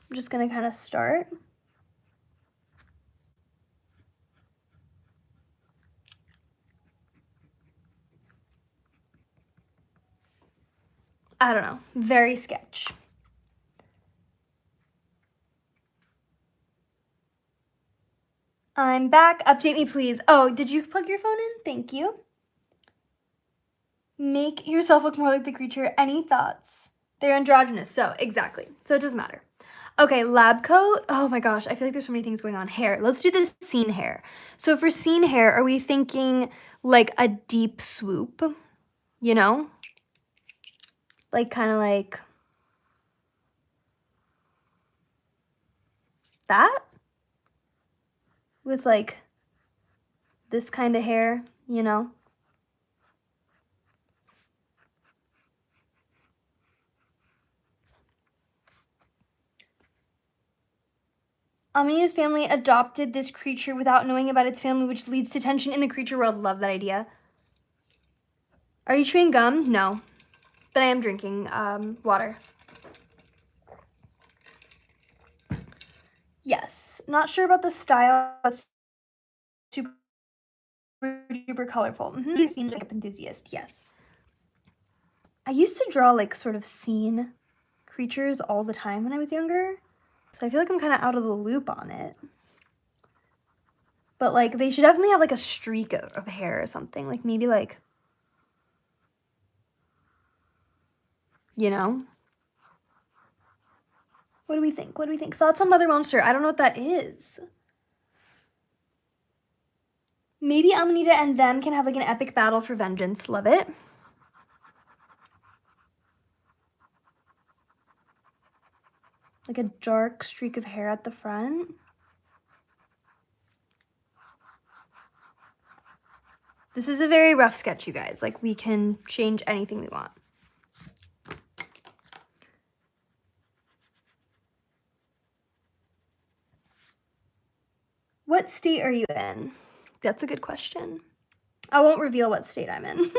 I'm just going to kind of start. I don't know. Very sketch. I'm back. Update me, please. Oh, did you plug your phone in? Thank you. Make yourself look more like the creature. Any thoughts? They're androgynous, so exactly. So it doesn't matter. Okay, lab coat. Oh my gosh, I feel like there's so many things going on. Hair. Let's do this scene hair. So for scene hair, are we thinking like a deep swoop? You know? Like kind of like that? With like this kind of hair, you know? Amina's family adopted this creature without knowing about its family, which leads to tension in the creature world. Love that idea. Are you chewing gum? No. But I am drinking water. Yes. Not sure about the style, but super duper colorful. You seem like an enthusiast, yes. I used to draw like sort of scene creatures all the time when I was younger. So I feel like I'm kind of out of the loop on it. But like they should definitely have like a streak of hair or something. Like maybe like, you know? What do we think? What do we think? Thoughts on Mother Monster? I don't know what that is. Maybe Amanita and them can have like an epic battle for vengeance. Love it. Like a dark streak of hair at the front. This is a very rough sketch, you guys. Like, we can change anything we want. What state are you in? That's a good question. I won't reveal what state I'm in.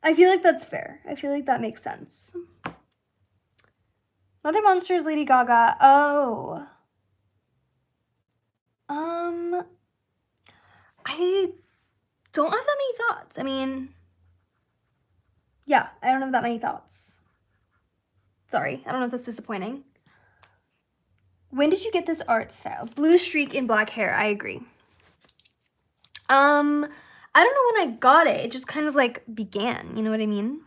I feel like that's fair. I feel like that makes sense. Mother Monsters, Lady Gaga. Oh. I don't have that many thoughts. I mean, yeah, I don't have that many thoughts. Sorry, I don't know if that's disappointing. When did you get this art style? Blue streak in black hair. I agree. I don't know when I got it. It just kind of like began. You know what I mean?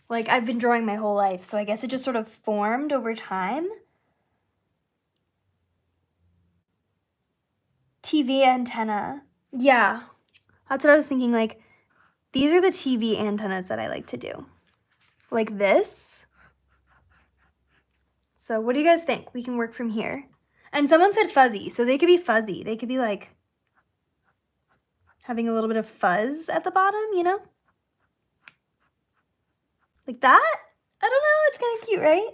Like I've been drawing my whole life, so I guess it just sort of formed over time. TV antenna. Yeah, that's what I was thinking. Like these are the TV antennas that I like to do. Like this. So what do you guys think? We can work from here. And someone said fuzzy, so they could be fuzzy. They could be like having a little bit of fuzz at the bottom, you know? Like that? I don't know, it's kind of cute, right?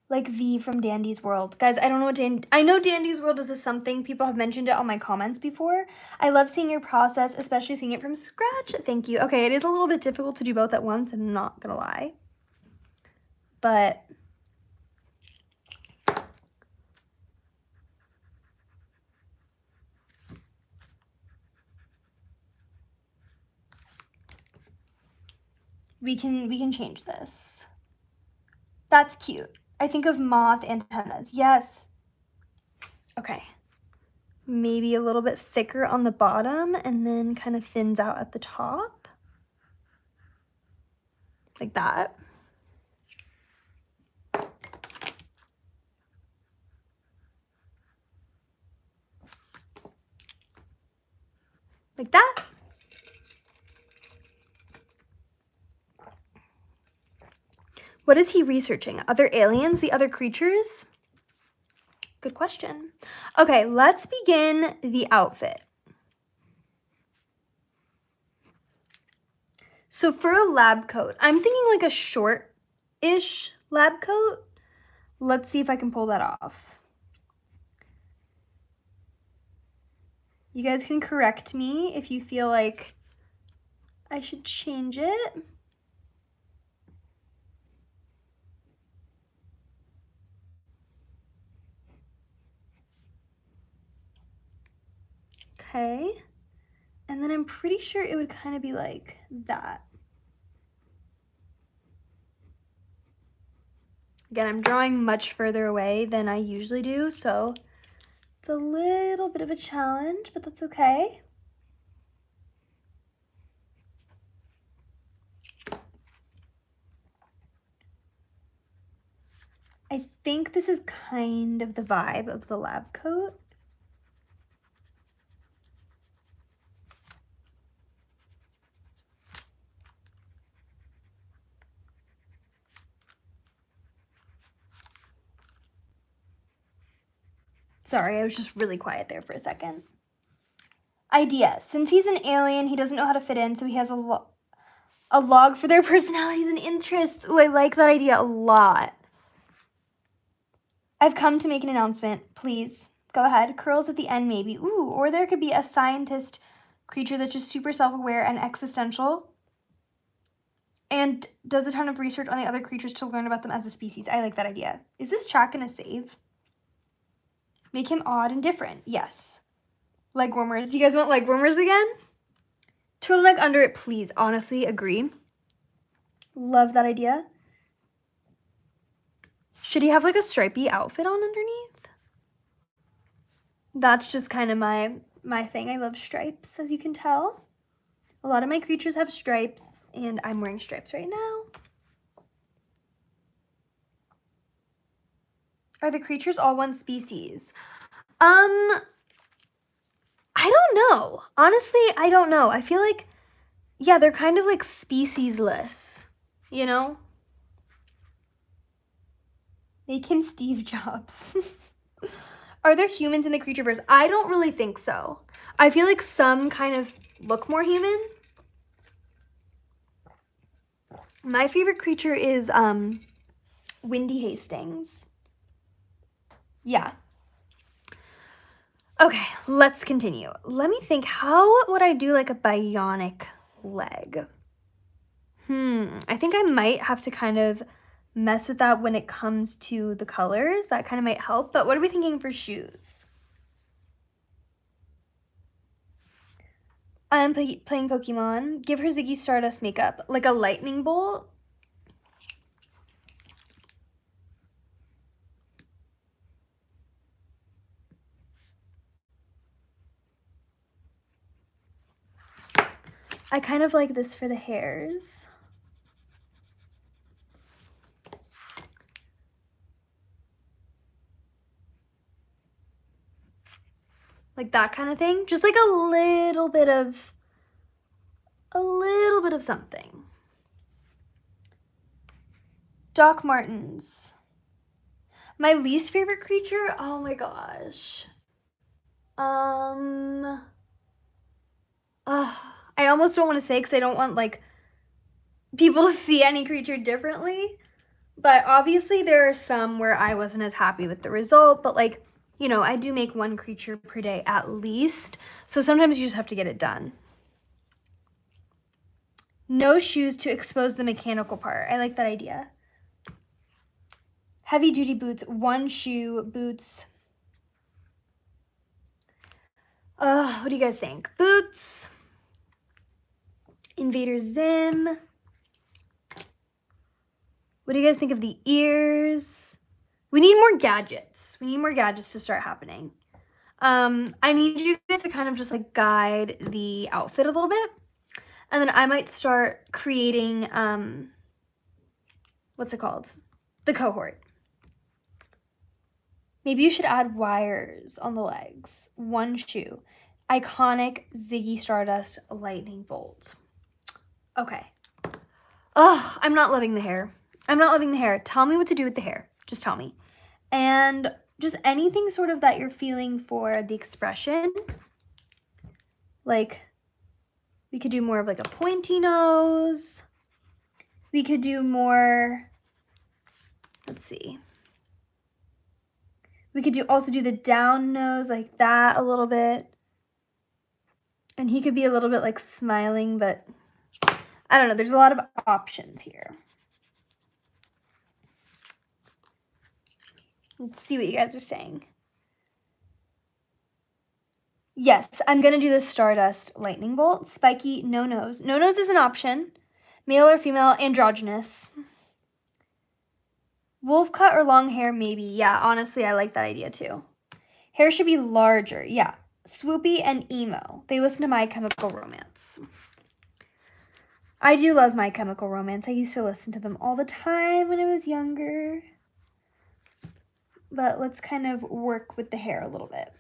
Like V from Dandy's World. Guys, I don't know what I know Dandy's World is a something. People have mentioned it on my comments before. I love seeing your process, especially seeing it from scratch. Thank you. Okay, it is a little bit difficult to do both at once, I'm not gonna lie. But we can change this. That's cute. I think of moth antennas. Yes. Okay. Maybe a little bit thicker on the bottom and then kind of thins out at the top. Like that. Like that. What is he researching? Other aliens? The other creatures? Good question. Okay, let's begin the outfit. So for a lab coat, I'm thinking like a short-ish lab coat. Let's see if I can pull that off. You guys can correct me if you feel like I should change it. Okay. And then I'm pretty sure it would kind of be like that. Again, I'm drawing much further away than I usually do, so it's a little bit of a challenge, but that's okay. I think this is kind of the vibe of the lab coat. Sorry, I was just really quiet there for a second. Idea. Since he's an alien, he doesn't know how to fit in, so he has a log for their personalities and interests. Ooh, I like that idea a lot. I've come to make an announcement. Please, go ahead. Curls at the end, maybe. Ooh, or there could be a scientist creature that's just super self-aware and existential and does a ton of research on the other creatures to learn about them as a species. I like that idea. Is this chat gonna save? Make him odd and different. Yes. Legwormers. You guys want legwormers again? Turtleneck under it, please. Honestly, agree. Love that idea. Should he have like a stripy outfit on underneath? That's just kind of my thing. I love stripes, as you can tell. A lot of my creatures have stripes, and I'm wearing stripes right now. Are the creatures all one species? I don't know. Honestly, I don't know. I feel like, yeah, they're kind of like speciesless, you know? Make him Steve Jobs. Are there humans in the Creatureverse? I don't really think so. I feel like some kind of look more human. My favorite creature is Windy Hastings. Yeah. Okay, let's continue. Let me think. How would I do like a bionic leg? I think I might have to kind of mess with that when it comes to the colors. That kind of might help. But what are we thinking for shoes? I'm playing Pokemon. Give her Ziggy Stardust makeup. Like a lightning bolt. I kind of like this for the hairs. Like that kind of thing. Just like a little bit of something. Doc Martens. My least favorite creature? Oh my gosh. I almost don't want to say because I don't want like people to see any creature differently. But obviously there are some where I wasn't as happy with the result, but like, you know, I do make one creature per day at least. So sometimes you just have to get it done. No shoes to expose the mechanical part. I like that idea. Heavy duty boots, one shoe, boots. What do you guys think? Boots. Invader Zim. What do you guys think of the ears? We need more gadgets. We need more gadgets to start happening. I need you guys to kind of just like guide the outfit a little bit. And then I might start creating, what's it called? The cohort. Maybe you should add wires on the legs. One shoe. Iconic Ziggy Stardust lightning bolt. Okay. Oh, I'm not loving the hair. I'm not loving the hair. Tell me what to do with the hair. Just tell me. And just anything sort of that you're feeling for the expression. Like, we could do more of like a pointy nose. We could do more, let's see. We could also do the down nose like that a little bit. And he could be a little bit like smiling, but I don't know. There's a lot of options here. Let's see what you guys are saying. Yes, I'm going to do the Stardust Lightning Bolt. Spiky, no nose. No nose is an option. Male or female, androgynous. Wolf cut or long hair, maybe. Yeah, honestly, I like that idea too. Hair should be larger. Yeah. Swoopy and emo. They listen to My Chemical Romance. I do love My Chemical Romance. I used to listen to them all the time when I was younger. But let's kind of work with the hair a little bit.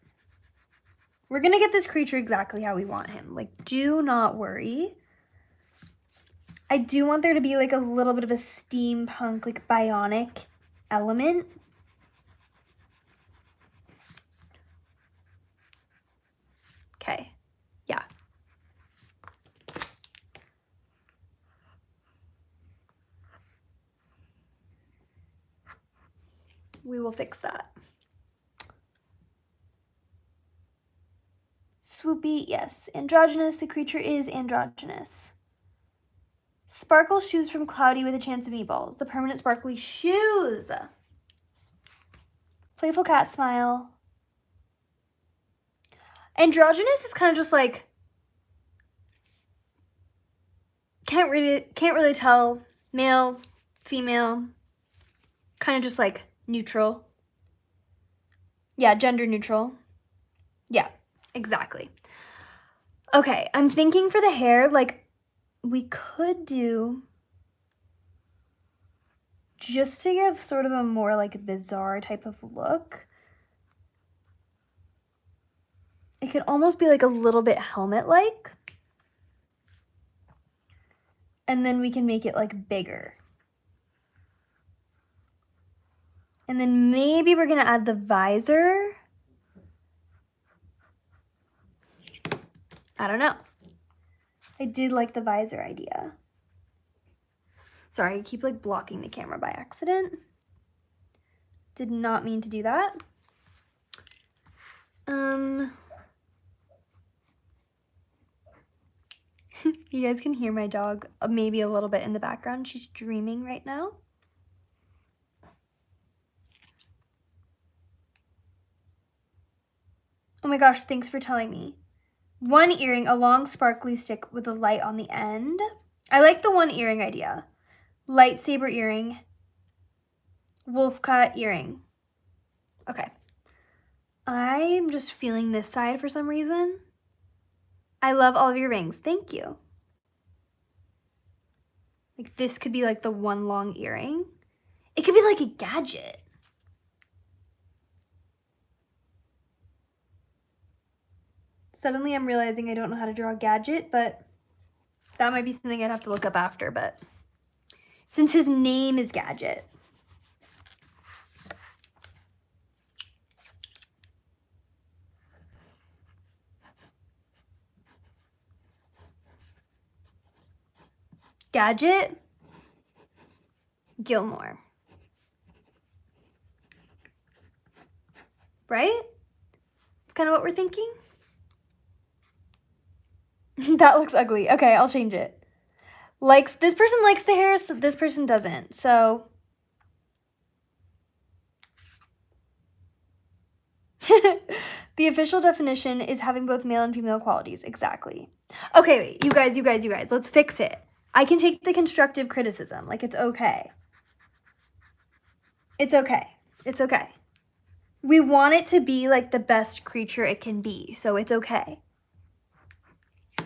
We're going to get this creature exactly how we want him. Like, do not worry. I do want there to be like a little bit of a steampunk, like bionic element. Okay. Yeah. We will fix that. Swoopy, yes. Androgynous, the creature is androgynous. Sparkle shoes from Cloudy with a chance of meatballs. The permanent sparkly shoes. Playful cat smile. Androgynous is kind of just like, can't really tell. Male, female, kind of just like neutral. Yeah, gender neutral. Yeah, exactly. Okay, I'm thinking for the hair, like, we could do, just to give sort of a more like bizarre type of look, it could almost be like a little bit helmet-like. And then we can make it like bigger. And then maybe we're gonna add the visor. I don't know. I did like the visor idea. Sorry, I keep like blocking the camera by accident. Did not mean to do that. You guys can hear my dog maybe a little bit in the background. She's dreaming right now. Oh my gosh, thanks for telling me. One earring, a long sparkly stick with a light on the end. I like the one earring idea. Lightsaber earring. Wolf cut earring. Okay. I'm just feeling this side for some reason. I love all of your rings. Thank you. Like this could be like the one long earring. It could be like a gadget. Suddenly I'm realizing I don't know how to draw a gadget, but that might be something I'd have to look up after, but since his name is Gadget. Gadget, Gilmore. Right? It's kind of what we're thinking. That looks ugly. Okay, I'll change it. This person likes the hair, so this person doesn't. So the official definition is having both male and female qualities. Exactly. Okay, wait, you guys, let's fix it. I can take the constructive criticism. Like, it's okay. It's okay. It's okay. We want it to be like the best creature it can be, so it's okay.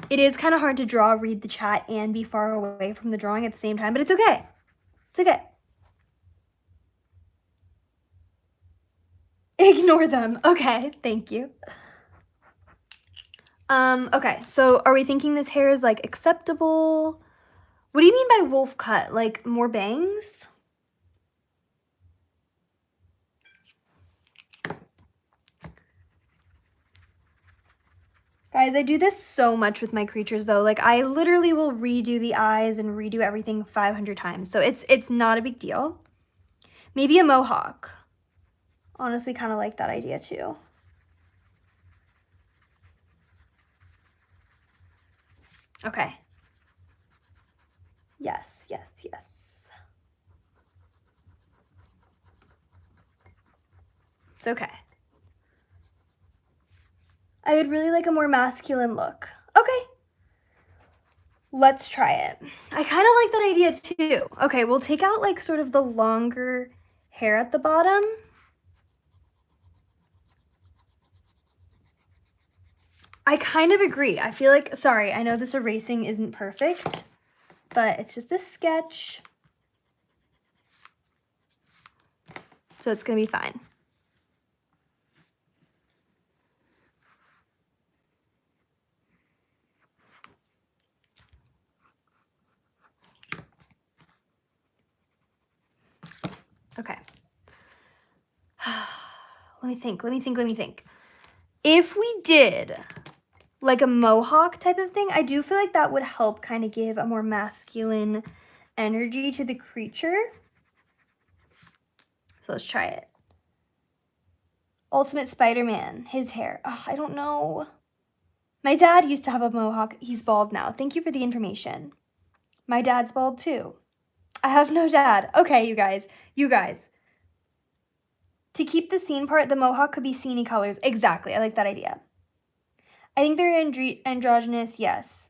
It is kind of hard to draw, read the chat, and be far away from the drawing at the same time, but it's okay. It's okay. Ignore them. Okay, thank you. Okay, so are we thinking this hair is like acceptable? What do you mean by wolf cut? Like more bangs? Guys, I do this so much with my creatures though. Like I literally will redo the eyes and redo everything 500 times. So it's not a big deal. Maybe a mohawk. Honestly, kind of like that idea too. Okay. Yes, yes, yes. It's okay. I would really like a more masculine look. Okay. Let's try it. I kind of like that idea too. Okay, we'll take out like sort of the longer hair at the bottom. I kind of agree. I feel like, sorry, I know this erasing isn't perfect, but it's just a sketch. So it's gonna be fine. Okay. Let me think. If we did like a mohawk type of thing, I do feel like that would help kind of give a more masculine energy to the creature. So let's try it. Ultimate Spider-Man, his hair. Oh, I don't know. My dad used to have a mohawk. He's bald now. Thank you for the information. My dad's bald too. I have no dad. Okay, you guys. To keep the scene part, the mohawk could be sceney colors. Exactly. I like that idea. I think they're androgynous, yes.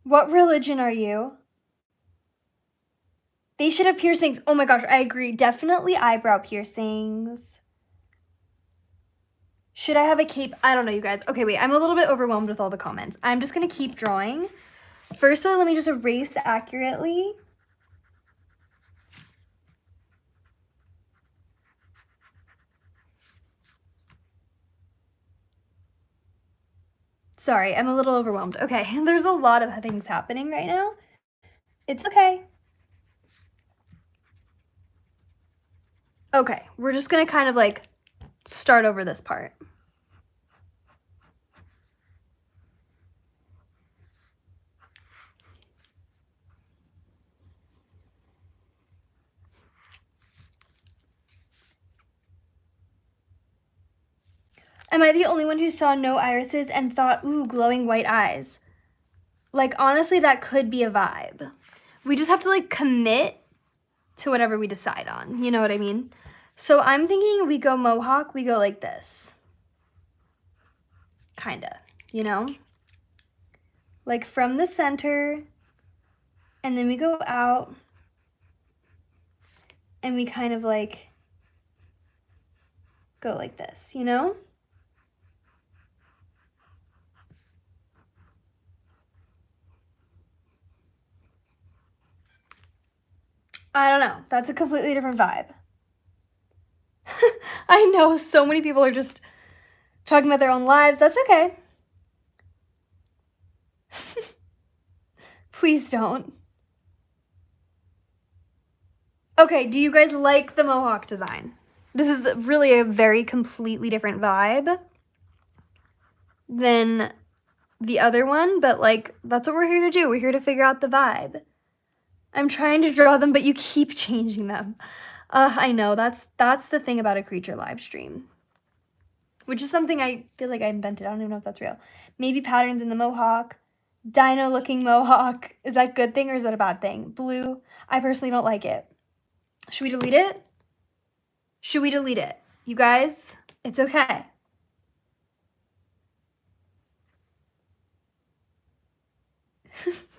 What religion are you? They should have piercings. Oh my gosh, I agree. Definitely eyebrow piercings. Should I have a cape? I don't know, you guys. Okay, wait. I'm a little bit overwhelmed with all the comments. I'm just going to keep drawing. Firstly, let me just erase accurately. Sorry, I'm a little overwhelmed. Okay, there's a lot of things happening right now. It's okay. Okay, we're just gonna kind of like start over this part. Am I the only one who saw no irises and thought, ooh, glowing white eyes? Like, honestly, that could be a vibe. We just have to, like, commit to whatever we decide on. You know what I mean? So I'm thinking we go mohawk, we go like this. Kinda, you know? Like, from the center, and then we go out, and we kind of, like, go like this, you know? I don't know. That's a completely different vibe. I know so many people are just talking about their own lives. That's okay. Please don't. Okay, do you guys like the mohawk design? This is really a very completely different vibe than the other one, but like, that's what we're here to do. We're here to figure out the vibe. I'm trying to draw them, but you keep changing them. I know, that's the thing about a creature live stream. Which is something I feel like I invented. I don't even know if that's real. Maybe patterns in the mohawk. Dino looking mohawk. Is that a good thing or is that a bad thing? Blue. I personally don't like it. Should we delete it? Should we delete it? You guys, it's okay.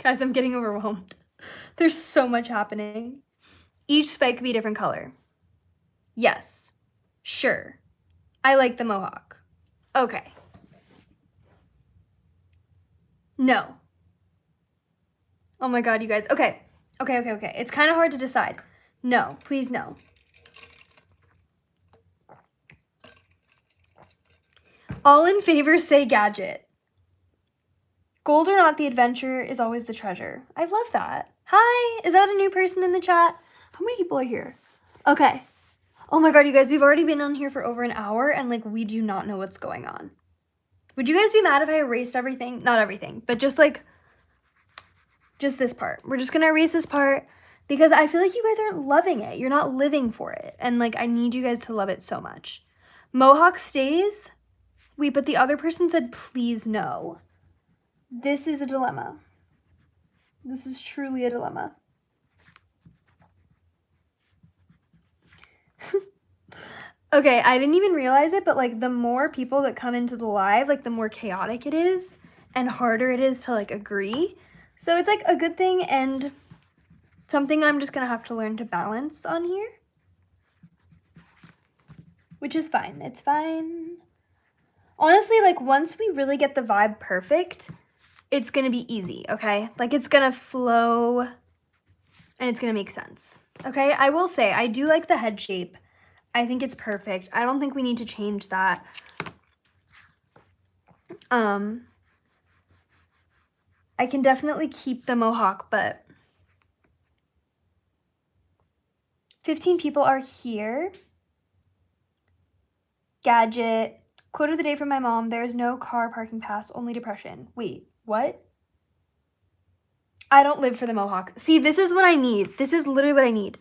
Guys, I'm getting overwhelmed. There's so much happening. Each spike could be a different color. Yes. Sure. I like the mohawk. Okay. No. Oh my god, you guys. Okay. Okay. It's kind of hard to decide. No. Please no. All in favor say gadget. Gold or not, the adventure is always the treasure. I love that. Hi. Is that a new person in the chat? How many people are here? Okay. Oh my god, you guys, we've already been on here for over an hour and like we do not know what's going on. Would you guys be mad if I erased everything? Not everything, but just this part. We're just gonna erase this part because I feel like you guys aren't loving it. You're not living for it. And like, I need you guys to love it so much. Mohawk stays. Wait, but the other person said, please no. This is a dilemma. This is truly a dilemma. Okay, I didn't even realize it, but like the more people that come into the live, like the more chaotic it is and harder it is to like agree. So it's like a good thing and something I'm just gonna have to learn to balance on here. Which is fine, it's fine. Honestly, like once we really get the vibe perfect, it's gonna be easy, okay? Like it's gonna flow and it's gonna make sense, okay? I will say, I do like the head shape. I think it's perfect. I don't think we need to change that. I can definitely keep the mohawk, but 15 people are here. Gadget. Quote of the day from my mom, there is no car parking pass, only depression. Wait, what? I don't live for the mohawk. See, this is what I need. This is literally what I need.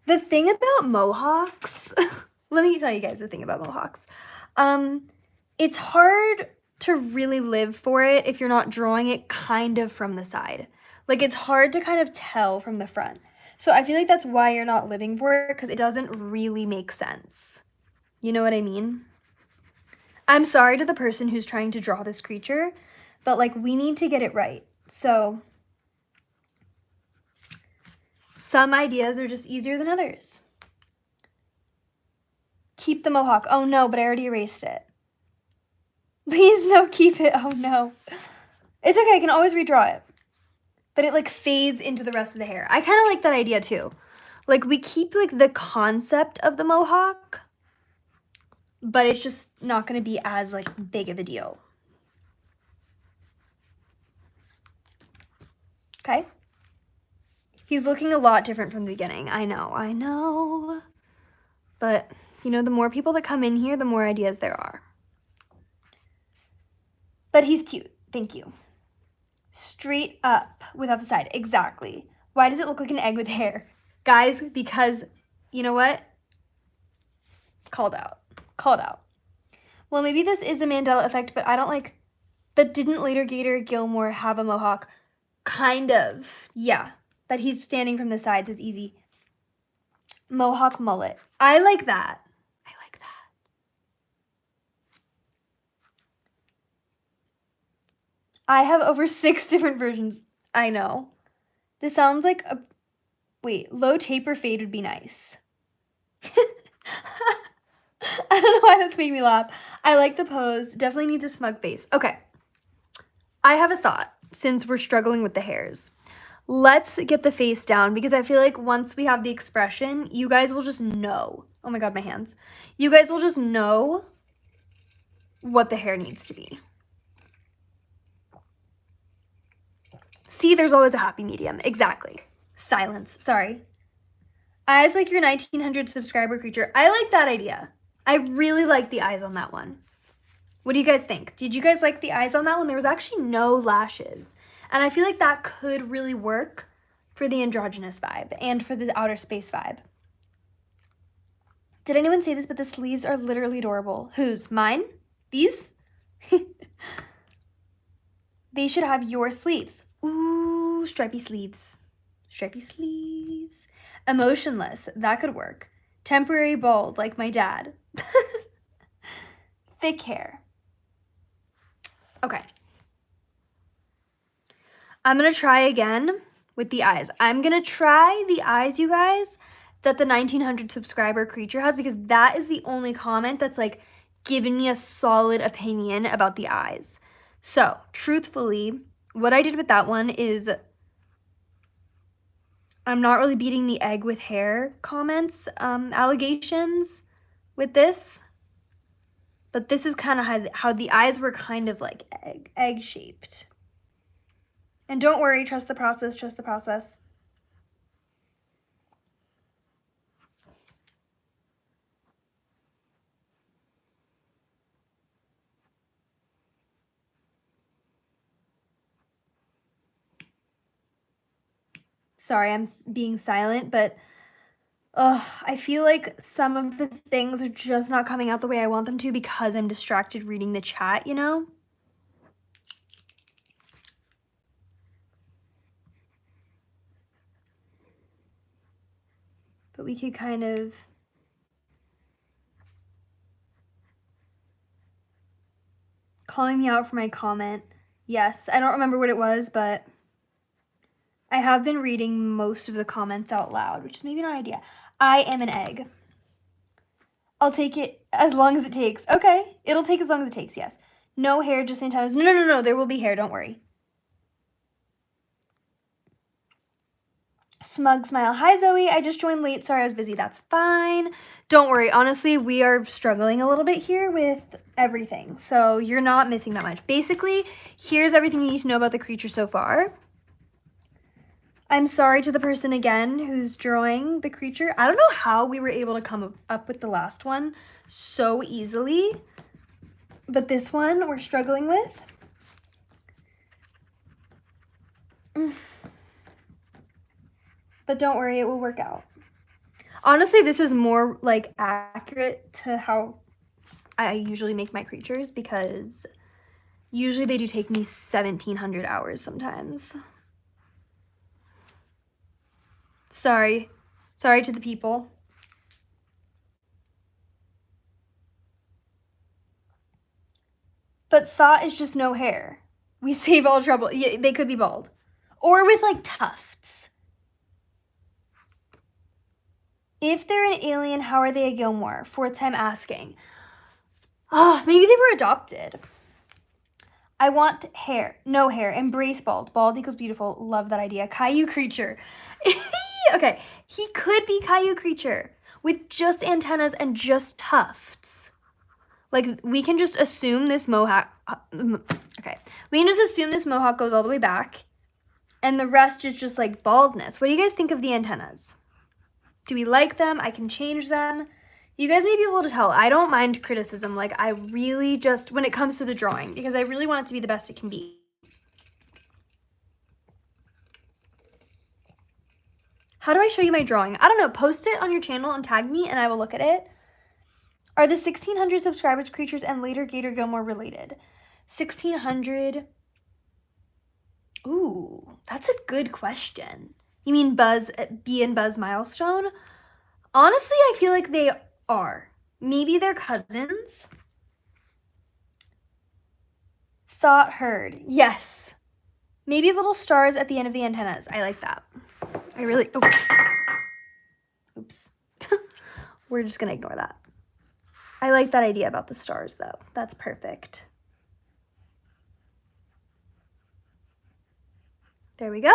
The thing about mohawks, let me tell you guys the thing about mohawks. It's hard to really live for it if you're not drawing it kind of from the side. Like it's hard to kind of tell from the front. So I feel like that's why you're not living for it, because it doesn't really make sense. You know what I mean? I'm sorry to the person who's trying to draw this creature, but like we need to get it right. So some ideas are just easier than others. Keep the mohawk. Oh no, but I already erased it. Please no, keep it. Oh no. It's okay, I can always redraw it. But it like fades into the rest of the hair. I kind of like that idea too. Like we keep like the concept of the mohawk, but it's just not going to be as like big of a deal. Okay. He's looking a lot different from the beginning. I know. But, you know, the more people that come in here, the more ideas there are. But he's cute. Thank you. Straight up without the side. Exactly. Why does it look like an egg with hair? Guys, because, you know what? Called out. Well, maybe this is a Mandela effect, but I don't like... But didn't later Gator Gilmore have a mohawk? Kind of. Yeah. That he's standing from the sides is easy. Mohawk mullet. I like that. I have over 6 different versions. I know. This sounds like a... Wait, low taper fade would be nice. I don't know why that's making me laugh. I like the pose. Definitely needs a smug face. Okay. I have a thought since we're struggling with the hairs. Let's get the face down because I feel like once we have the expression, you guys will just know. Oh my god, my hands. You guys will just know what the hair needs to be. See, there's always a happy medium. Exactly. Silence. Sorry. Eyes like your 1900 subscriber creature. I like that idea. I really like the eyes on that one. What do you guys think? Did you guys like the eyes on that one? There was actually no lashes. And I feel like that could really work for the androgynous vibe and for the outer space vibe. Did anyone say this, but the sleeves are literally adorable. Whose? Mine? These? They should have your sleeves. Ooh, stripy sleeves. Stripy sleeves. Emotionless. That could work. Temporary bald, like my dad. Thick hair. Okay. I'm going to try again with the eyes. I'm going to try the eyes, you guys, that the 1900 subscriber creature has, because that is the only comment that's like giving me a solid opinion about the eyes. So, truthfully, what I did with that one is I'm not really beating the egg with hair comments, allegations with this. But this is kind of how the eyes were kind of like egg-shaped. And don't worry, trust the process, trust the process. Sorry, I'm being silent, but I feel like some of the things are just not coming out the way I want them to because I'm distracted reading the chat, you know? But we could kind of... Calling me out for my comment. Yes, I don't remember what it was, but I have been reading most of the comments out loud, which is maybe not an idea. I am an egg. I'll take it as long as it takes. Okay, it'll take as long as it takes, yes. No hair, just antennas. No, there will be hair, don't worry. Smug smile. Hi, Zoe. I just joined late. Sorry, I was busy. That's fine. Don't worry. Honestly, we are struggling a little bit here with everything, so you're not missing that much. Basically, here's everything you need to know about the creature so far. I'm sorry to the person, again, who's drawing the creature. I don't know how we were able to come up with the last one so easily, but this one we're struggling with. But don't worry, it will work out. Honestly, this is more like accurate to how I usually make my creatures, because usually they do take me 1,700 hours sometimes. Sorry to the people. But thought is just no hair. We save all trouble. Yeah, they could be bald. Or with like tufts. If they're an alien, how are they a Gilmore? Fourth time asking. Maybe they were adopted. I want hair. No hair. Embrace bald. Bald equals beautiful. Love that idea. Caillou creature. Okay, he could be Caillou creature with just antennas and just tufts. Like, we can just assume this mohawk... Okay. We can just assume this mohawk goes all the way back, and the rest is just, like, baldness. What do you guys think of the antennas? Do we like them? I can change them. You guys may be able to tell. I don't mind criticism. Like, I really just... When it comes to the drawing, because I really want it to be the best it can be. How do I show you my drawing? I don't know. Post it on your channel and tag me, and I will look at it. Are the 1,600 subscribers creatures and later Gator Gilmore related? 1,600. Ooh, that's a good question. You mean Bee and Buzz Milestone? Honestly, I feel like they are. Maybe they're cousins. Thought heard. Yes. Maybe little stars at the end of the antennas. I like that. I really... Oops. We're just going to ignore that. I like that idea about the stars, though. That's perfect. There we go.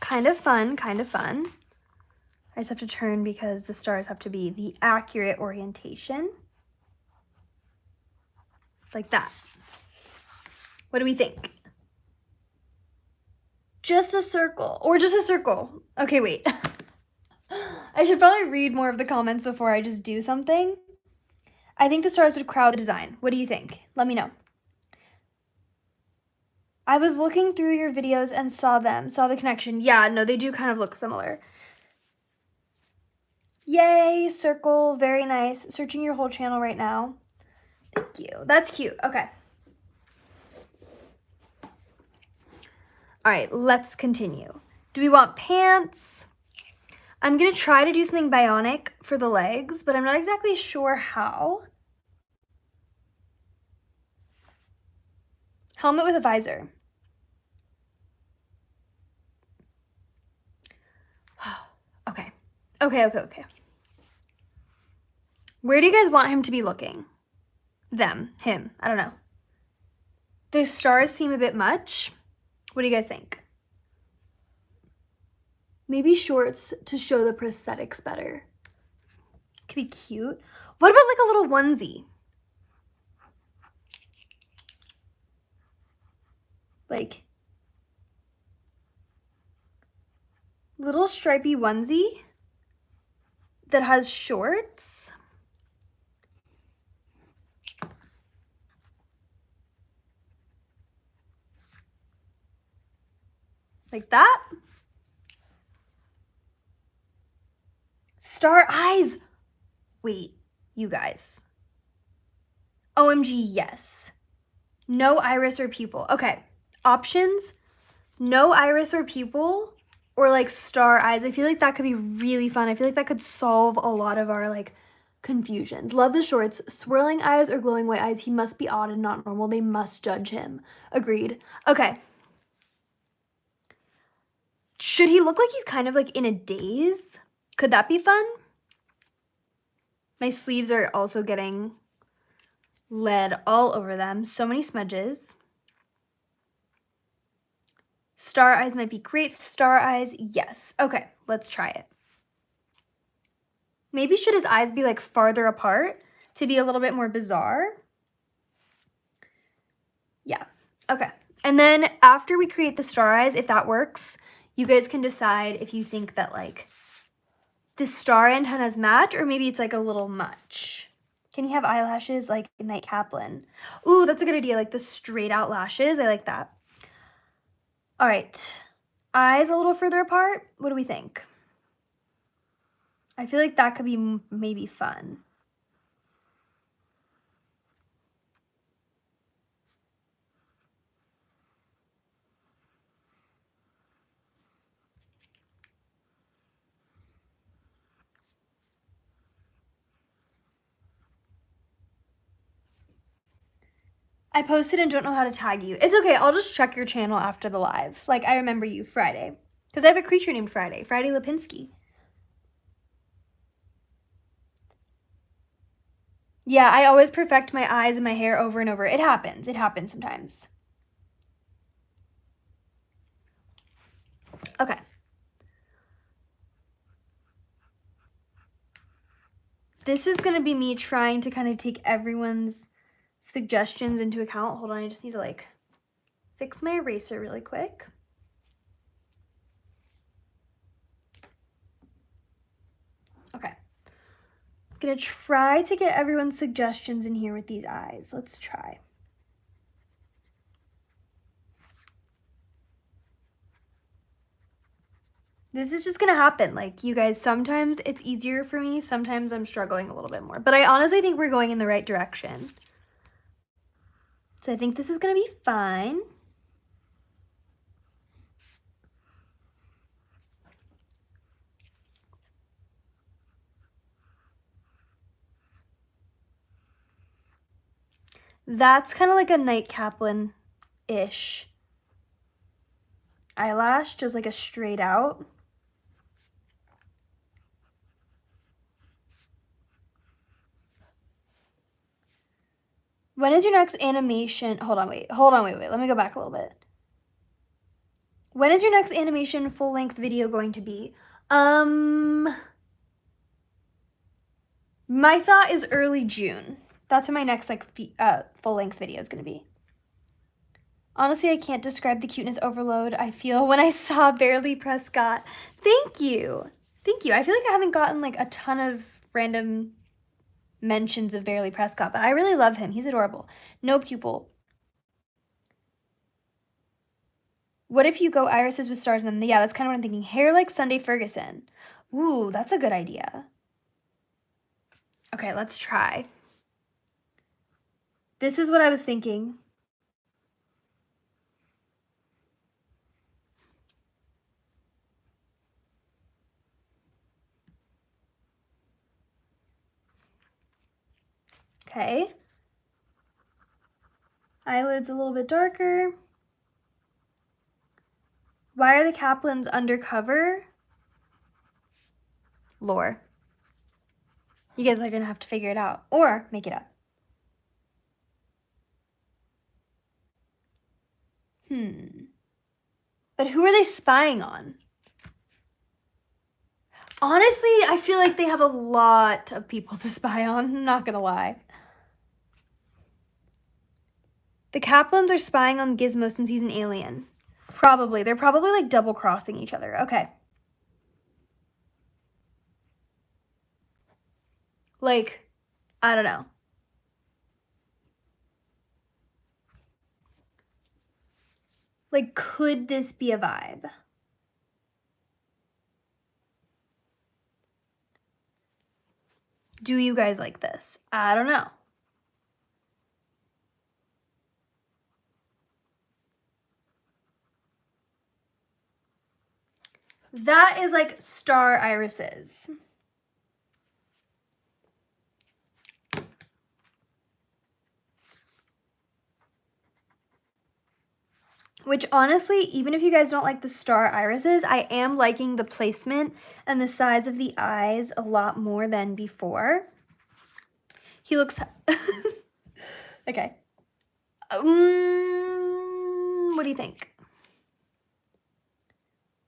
Kind of fun, kind of fun. I just have to turn because the stars have to be the accurate orientation. Like that. What do we think? Just a circle, or just a circle. Okay, wait. I should probably read more of the comments before I just do something. I think the stars would crowd the design. What do you think? Let me know. I was looking through your videos and saw the connection. Yeah, no, they do kind of look similar. Yay, circle, very nice. Searching your whole channel right now. Thank you. That's cute. Okay. All right, let's continue. Do we want pants? I'm gonna try to do something bionic for the legs, but I'm not exactly sure how. Helmet with a visor. Okay. Okay. Where do you guys want him to be looking? Them, him, I don't know. The stars seem a bit much. What do you guys think? Maybe shorts to show the prosthetics better. Could be cute. What about like a little onesie? Like little stripy onesie that has shorts. Like that. Star eyes. Wait, you guys. OMG, yes. No iris or pupil. Okay, options. No iris or pupil, or like star eyes. I feel like that could be really fun. I feel like that could solve a lot of our like confusions. Love the shorts. Swirling eyes or glowing white eyes. He must be odd and not normal. They must judge him. Agreed. Okay. Should he look like he's kind of like in a daze? Could that be fun? My sleeves are also getting lead all over them. So many smudges. Star eyes might be great. Star eyes, yes. Okay, let's try it. Maybe should his eyes be like farther apart to be a little bit more bizarre? Yeah, okay. And then after we create the star eyes, if that works, you guys can decide if you think that like the star antennas match or maybe it's like a little much. Can you have eyelashes like Night Kaplan? Ooh, that's a good idea. Like the straight out lashes. I like that. All right. Eyes a little further apart. What do we think? I feel like that could be maybe fun. I posted and don't know how to tag you. It's okay. I'll just check your channel after the live. Like, I remember you Friday. Because I have a creature named Friday. Friday Lipinski. Yeah, I always perfect my eyes and my hair over and over. It happens. It happens sometimes. Okay. This is going to be me trying to kind of take everyone's suggestions into account. Hold on, I just need to like fix my eraser really quick. Okay. I'm gonna try to get everyone's suggestions in here with these eyes. Let's try. This is just gonna happen. Like, you guys, sometimes it's easier for me, sometimes I'm struggling a little bit more. But I honestly think we're going in the right direction. So I think this is gonna be fine. That's kind of like a Night Kaplan-ish eyelash, just like a straight out. When is your next animation? Hold on, wait. Let me go back a little bit. When is your next animation full-length video going to be? My thought is early June. That's when my next like full-length video is going to be. Honestly, I can't describe the cuteness overload I feel when I saw Barely Prescott. Thank you. Thank you. I feel like I haven't gotten like a ton of random mentions of Barely Prescott, but I really love him. He's adorable. No pupil. What if you go irises with stars in them? Yeah, that's kind of what I'm thinking. Hair like Sunday Ferguson. Ooh, that's a good idea. Okay, let's try. This is what I was thinking. Okay. Eyelids a little bit darker. Why are the Kaplans undercover? Lore. You guys are gonna have to figure it out or make it up. But who are they spying on? Honestly, I feel like they have a lot of people to spy on. I'm not gonna lie. The Kaplans are spying on Gizmo since he's an alien. Probably. They're probably like double crossing each other. Okay. Like, I don't know. Like, could this be a vibe? Do you guys like this? I don't know. That is like star irises. Which honestly, even if you guys don't like the star irises, I am liking the placement and the size of the eyes a lot more than before. He looks... Okay. What do you think?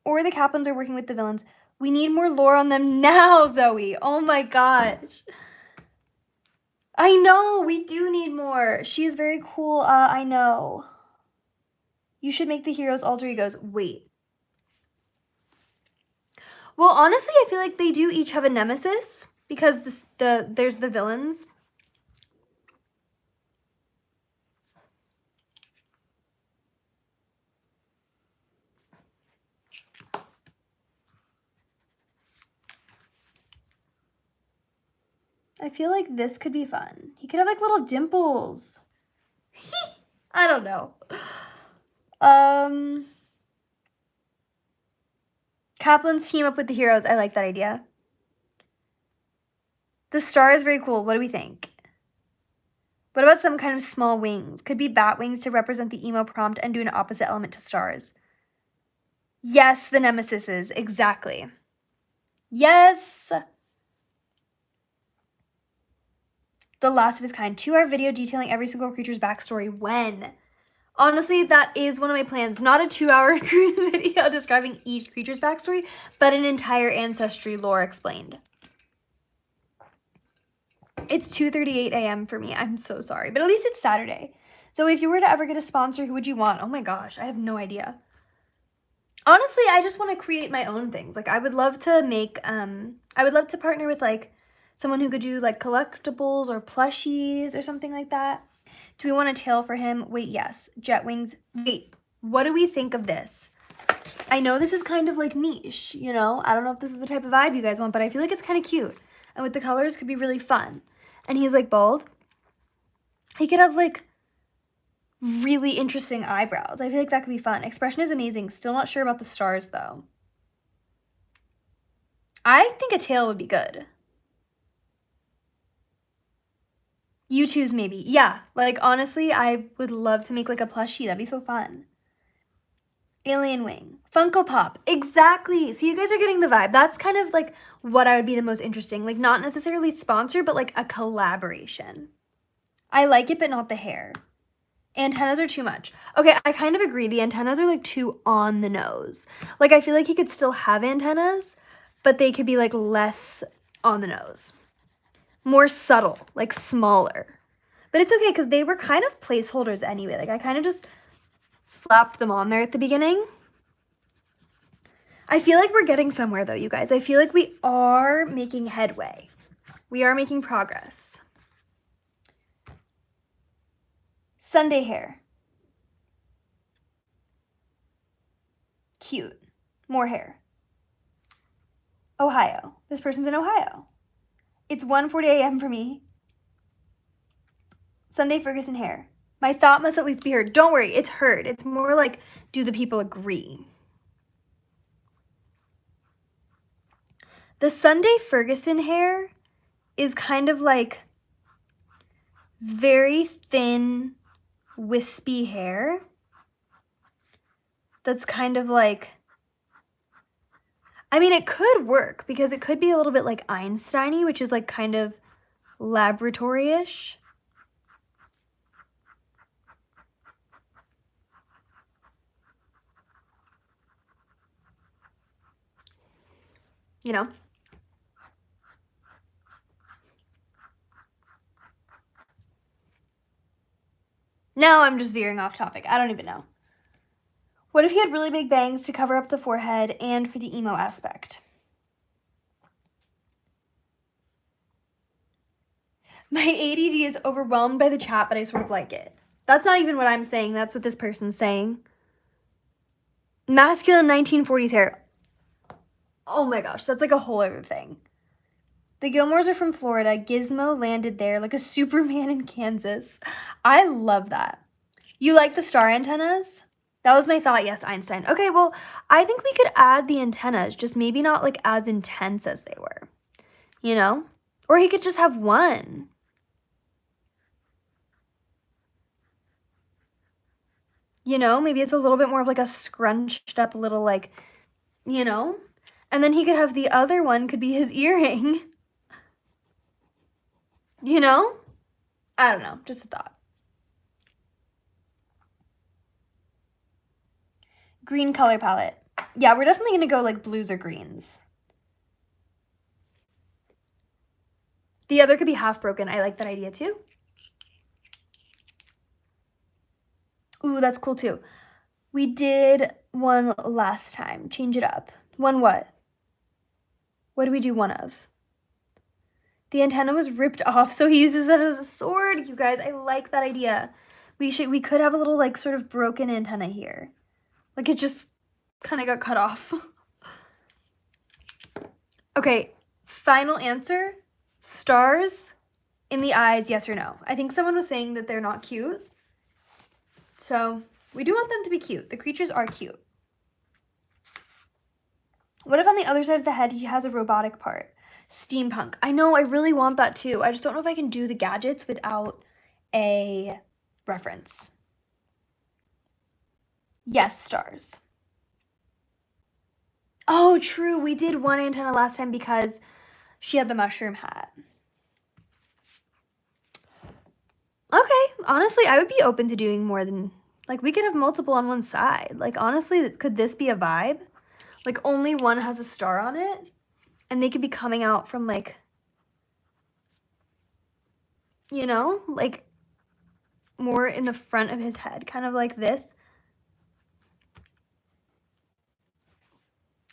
Or the Kaplans are working with the villains. We need more lore on them now, Zoe. Oh my gosh. I know, we do need more. She is very cool. I know. You should make the heroes alter egos. Wait. Well, honestly, I feel like they do each have a nemesis because there's the villains. I feel like this could be fun. He could have like little dimples. I don't know. Kaplans team up with the heroes. I like that idea. The star is very cool. What do we think? What about some kind of small wings? Could be bat wings to represent the emo prompt and do an opposite element to stars. Yes, the nemesises. Exactly. Yes. The last of his kind. 2-hour video detailing every single creature's backstory. When? Honestly, that is one of my plans. Not a 2-hour video describing each creature's backstory, but an entire ancestry lore explained. It's 2:38 a.m. for me. I'm so sorry, but at least it's Saturday. So if you were to ever get a sponsor, who would you want? Oh my gosh, I have no idea. Honestly, I just want to create my own things. Like, I would love to make, I would love to partner with, like, someone who could do, like, collectibles or plushies or something like that. Do we want a tail for him? Wait, yes. Jet wings. Wait, what do we think of this? I know this is kind of, like, niche, you know? I don't know if this is the type of vibe you guys want, but I feel like it's kind of cute. And with the colors, could be really fun. And he's, like, bald. He could have, like, really interesting eyebrows. I feel like that could be fun. Expression is amazing. Still not sure about the stars, though. I think a tail would be good. You choose maybe. Yeah, like, honestly, I would love to make, like, a plushie. That'd be so fun. Alien wing. Funko Pop. Exactly. So you guys are getting the vibe. That's kind of, like, what I would be the most interesting. Like, not necessarily sponsored, but, like, a collaboration. I like it, but not the hair. Antennas are too much. Okay, I kind of agree. The antennas are, like, too on the nose. Like, I feel like he could still have antennas, but they could be, like, less on the nose. More subtle, like, smaller. But it's okay, because they were kind of placeholders anyway. Like, I kind of just slapped them on there at the beginning. I feel like we're getting somewhere, though, you guys. I feel like we are making headway. We are making progress. Sunday hair. Cute. More hair. Ohio. This person's in Ohio. It's 1:40 a.m. for me. Sunday Ferguson hair. My thought must at least be heard. Don't worry, it's heard. It's more like, do the people agree? The Sunday Ferguson hair is kind of like very thin, wispy hair. That's kind of like, I mean, it could work because it could be a little bit like Einstein-y, which is like kind of laboratory-ish. You know? Now I'm just veering off topic. I don't even know. What if he had really big bangs to cover up the forehead and for the emo aspect? My ADD is overwhelmed by the chat, but I sort of like it. That's not even what I'm saying. That's what this person's saying. Masculine 1940s hair. Oh my gosh, that's like a whole other thing. The Gilmores are from Florida. Gizmo landed there like a Superman in Kansas. I love that. You like the star antennas? That was my thought. Yes, Einstein. Okay, well, I think we could add the antennas, just maybe not like as intense as they were, you know? Or he could just have one. You know, maybe it's a little bit more of like a scrunched up little like, you know? And then he could have the other one could be his earring. You know? I don't know, just a thought. Green color palette. Yeah, we're definitely going to go like blues or greens. The other could be half broken. I like that idea too. Ooh, that's cool too. We did one last time. Change it up. One what? What do we do one of? The antenna was ripped off, so he uses it as a sword. You guys, I like that idea. We could have a little like sort of broken antenna here. Like it just kind of got cut off. Okay, final answer. Stars in the eyes, yes or no? I think someone was saying that they're not cute. So we do want them to be cute. The creatures are cute. What if on the other side of the head he has a robotic part? Steampunk. I know, I really want that too. I just don't know if I can do the gadgets without a reference. Yes, stars. Oh, true. We did one antenna last time because she had the mushroom hat. Okay, honestly, I would be open to doing more than, like, we could have multiple on one side. Like, honestly, could this be a vibe? Like, only one has a star on it, and they could be coming out from, like, you know, like, more in the front of his head, kind of like this.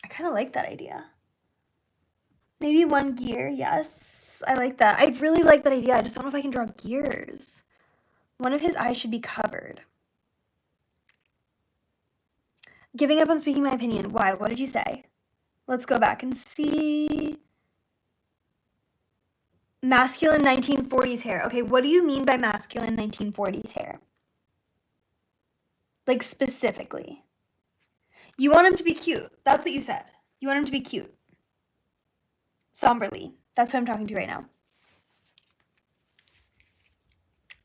I kind of like that idea. Maybe one gear, yes. I like that. I really like that idea. I just don't know if I can draw gears. One of his eyes should be covered. Giving up on speaking my opinion. Why? What did you say? Let's go back and see. Masculine 1940s hair. Okay, what do you mean by masculine 1940s hair? Like specifically. You want him to be cute. That's what you said. You want him to be cute. Somberly. That's who I'm talking to right now.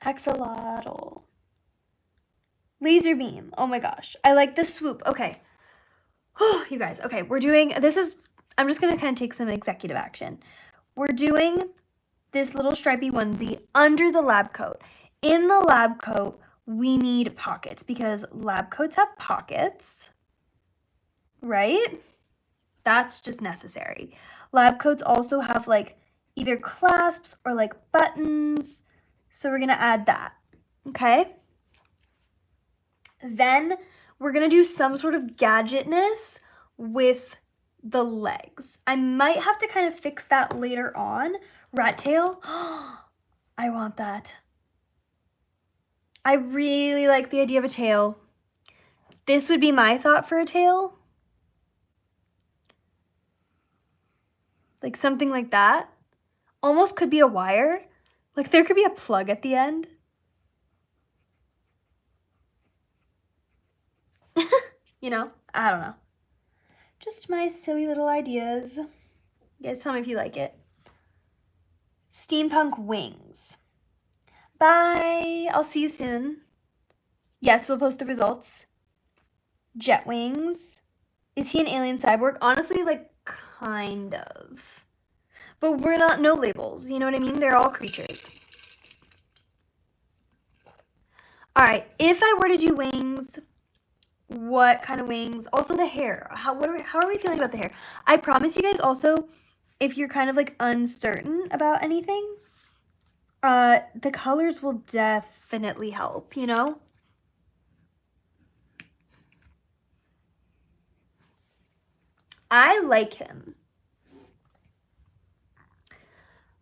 Axolotl. Laser beam. Oh my gosh. I like the swoop. Okay. You guys. Okay, we're doing, I'm just going to kind of take some executive action. We're doing this little stripy onesie under the lab coat. In the lab coat, we need pockets because lab coats have pockets, right? That's just necessary. Lab coats also have like either clasps or like buttons. So we're going to add that. Okay. Then we're going to do some sort of gadgetness with the legs. I might have to kind of fix that later on. Rat tail? I want that. I really like the idea of a tail. This would be my thought for a tail. Like something like that. Almost could be a wire. Like there could be a plug at the end. You know, I don't know. Just my silly little ideas. You guys tell me if you like it. Steampunk wings. Bye. I'll see you soon. Yes, we'll post the results. Jet wings. Is he an alien cyborg? Honestly, like, kind of. But we're not no labels. You know what I mean? They're all creatures. All right. If I were to do wings, what kind of wings? Also the hair. How are we feeling about the hair? I promise you guys also, if you're kind of like uncertain about anything, the colors will definitely help, you know? I like him.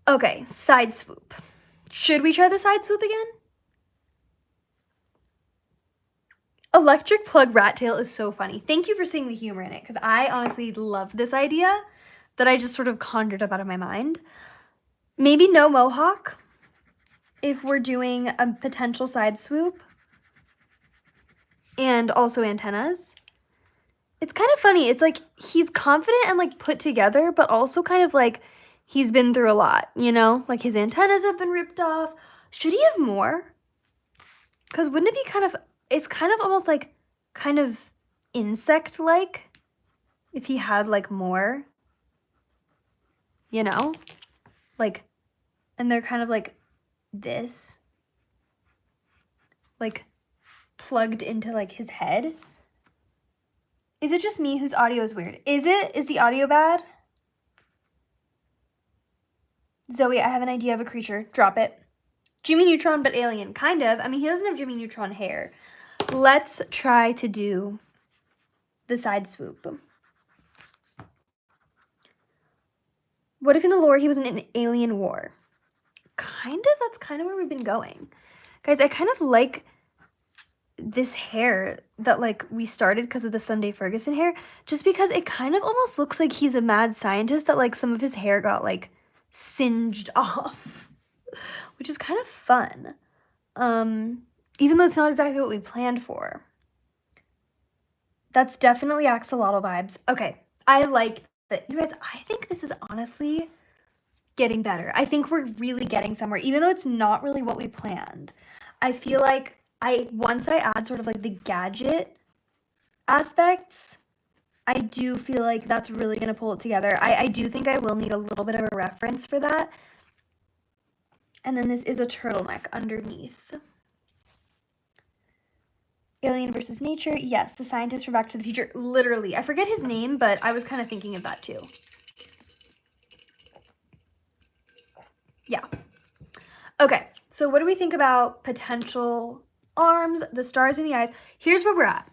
Okay, side swoop. Should we try the side swoop again? Electric plug rat tail is so funny. Thank you for seeing the humor in it, because I honestly love this idea that I just sort of conjured up out of my mind. Maybe no mohawk if we're doing a potential side swoop. And also antennas. It's kind of funny. It's like he's confident and like put together, but also kind of like he's been through a lot, you know? Like his antennas have been ripped off. Should he have more? Because wouldn't it be kind of, it's kind of almost like kind of insect-like if he had like more, you know? Like, and they're kind of like this, like plugged into like his head. Is it just me whose audio is weird? Is the audio bad? Zoe, I have an idea of a creature. Drop it. Jimmy Neutron, but alien. Kind of. I mean, he doesn't have Jimmy Neutron hair. Let's try to do the side swoop. What if in the lore he was in an alien war? Kind of. That's kind of where we've been going. Guys, I kind of like this hair that like we started because of the Sunday Ferguson hair, just because it kind of almost looks like he's a mad scientist that like some of his hair got like singed off, which is kind of fun. Even though it's not exactly what we planned for. That's definitely axolotl vibes. Okay, I like that. You guys, I think this is honestly getting better. I think we're really getting somewhere, even though it's not really what we planned. I feel like once I add sort of like the gadget aspects, I do feel like that's really going to pull it together. I do think I will need a little bit of a reference for that. And then this is a turtleneck underneath. Alien versus nature. Yes, the scientist from Back to the Future. Literally. I forget his name, but I was kind of thinking of that too. Yeah. Okay, so what do we think about potential arms, the stars in the eyes? Here's where we're at.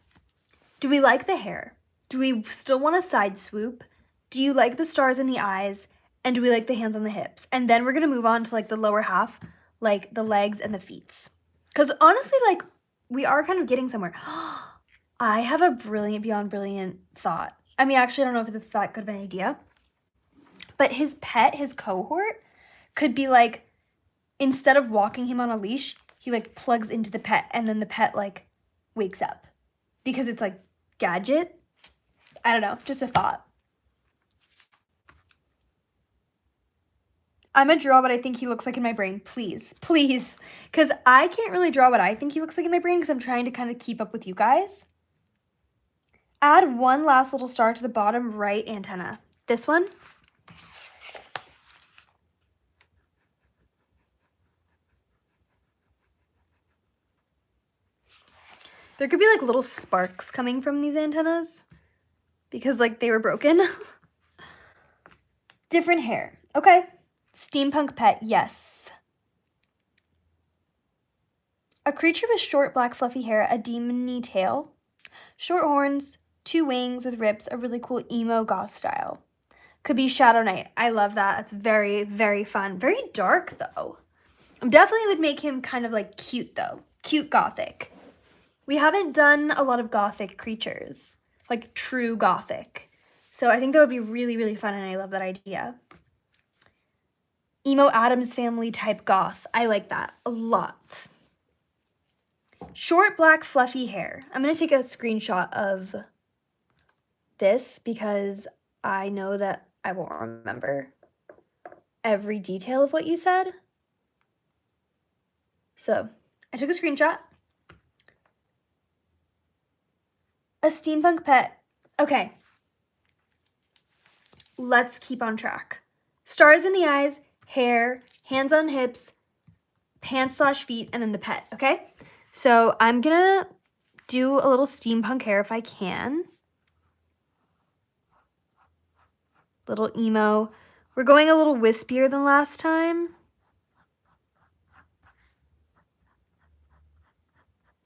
Do we like the hair? Do we still want a side swoop? Do you like the stars in the eyes? And do we like the hands on the hips? And then we're going to move on to like the lower half, like the legs and the feet. Because honestly, like we are kind of getting somewhere. I have a brilliant, beyond brilliant thought. I mean, actually, I don't know if it's that good of an idea. But his pet, his cohort, could be like, instead of walking him on a leash, he like plugs into the pet and then the pet like wakes up. Because it's like gadget. I don't know, just a thought. I'm gonna draw what I think he looks like in my brain, please, please. Because I can't really draw what I think he looks like in my brain because I'm trying to kind of keep up with you guys. Add one last little star to the bottom right antenna. This one. There could be like little sparks coming from these antennas because like they were broken. Different hair. Okay. Steampunk pet, yes. A creature with short black fluffy hair, a demony tail, short horns, 2 wings with rips, a really cool emo goth style. Could be Shadow Knight. I love that. That's very, very fun. Very dark, though. Definitely would make him kind of like cute, though. Cute gothic. We haven't done a lot of gothic creatures, like true gothic. So I think that would be really, really fun, and I love that idea. Emo Addams Family type goth. I like that a lot. Short, black, fluffy hair. I'm going to take a screenshot of this because I know that I won't remember every detail of what you said. So I took a screenshot. A steampunk pet. Okay. Let's keep on track. Stars in the eyes, hair, hands on hips, pants/feet, and then the pet, okay? So I'm gonna do a little steampunk hair if I can. Little emo. We're going a little wispier than last time.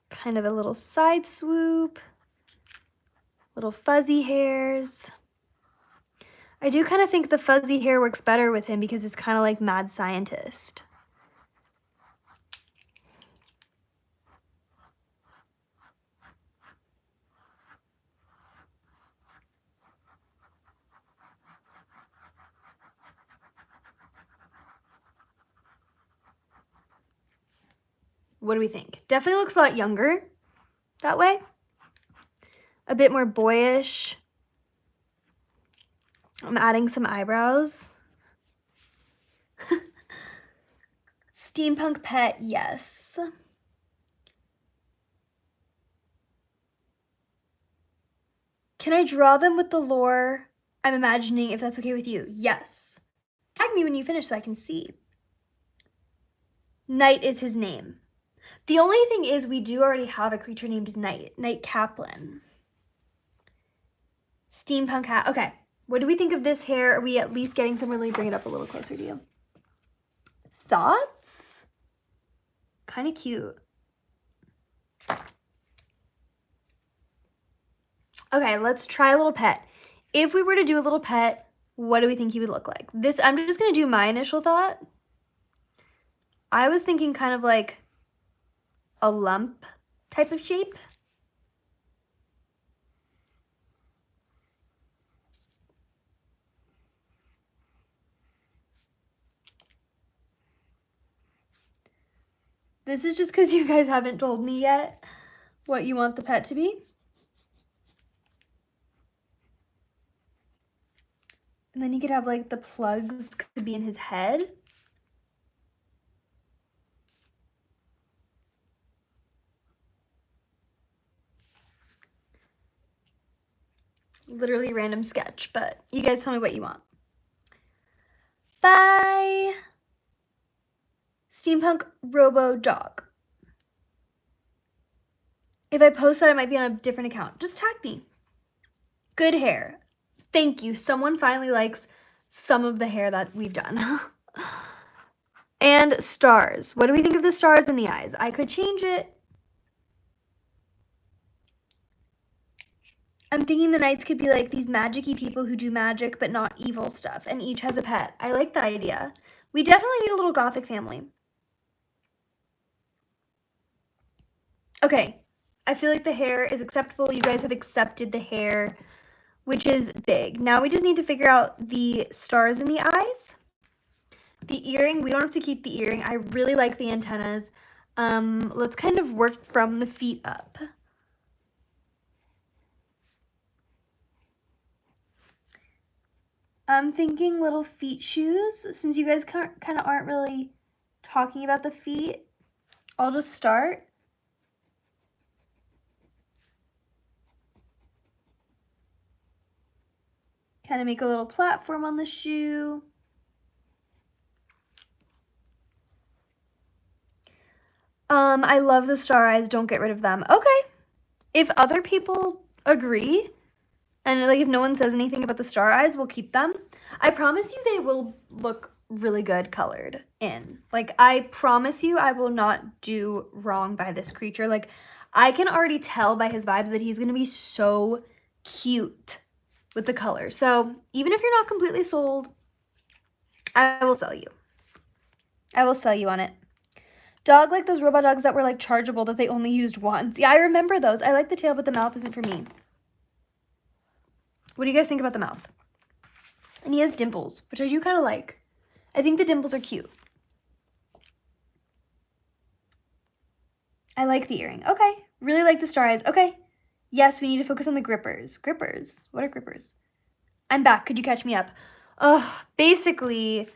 Kind of a little side swoop. Little fuzzy hairs. I do kind of think the fuzzy hair works better with him because it's kind of like mad scientist. What do we think? Definitely looks a lot younger that way. A bit more boyish. I'm adding some eyebrows. Steampunk pet, yes. Can I draw them with the lore I'm imagining, if that's okay with you? Yes. Tag me when you finish so I can see. Knight is his name. The only thing is we do already have a creature named Knight. Knight Kaplan. Steampunk hat. Okay. What do we think of this hair? Are we at least getting somewhere? Let me bring it up a little closer to you. Thoughts? Kind of cute. Okay, let's try a little pet. If we were to do a little pet, what do we think he would look like? This, I'm just going to do my initial thought. I was thinking kind of like a lump type of shape. This is just because you guys haven't told me yet what you want the pet to be. And then you could have like the plugs could be in his head. Literally random sketch, but you guys tell me what you want. Bye. Steampunk Robo Dog. If I post that, it might be on a different account. Just tag me. Good hair. Thank you. Someone finally likes some of the hair that we've done. And stars. What do we think of the stars in the eyes? I could change it. I'm thinking the knights could be like these magic-y people who do magic but not evil stuff, and each has a pet. I like that idea. We definitely need a little gothic family. Okay, I feel like the hair is acceptable. You guys have accepted the hair, which is big. Now we just need to figure out the stars in the eyes. The earring, we don't have to keep the earring. I really like the antennas. Let's kind of work from the feet up. I'm thinking little feet shoes. Since you guys kind of aren't really talking about the feet, I'll just start. Kind of make a little platform on the shoe. I love the star eyes. Don't get rid of them. Okay. If other people agree, and like if no one says anything about the star eyes, we'll keep them. I promise you they will look really good colored in. Like, I promise you I will not do wrong by this creature. Like, I can already tell by his vibes that he's going to be so cute. with the color. So even if you're not completely sold, I will sell you. I will sell you on it. Dog like those robot dogs that were like chargeable that they only used once. Yeah, I remember those. I like the tail, but the mouth isn't for me. What do you guys think about the mouth? And he has dimples, which I do kind of like. I think the dimples are cute. I like the earring. Okay. Really like the star eyes. Okay. Yes, we need to focus on the grippers. Grippers? What are grippers? I'm back. Could you catch me up? Basically,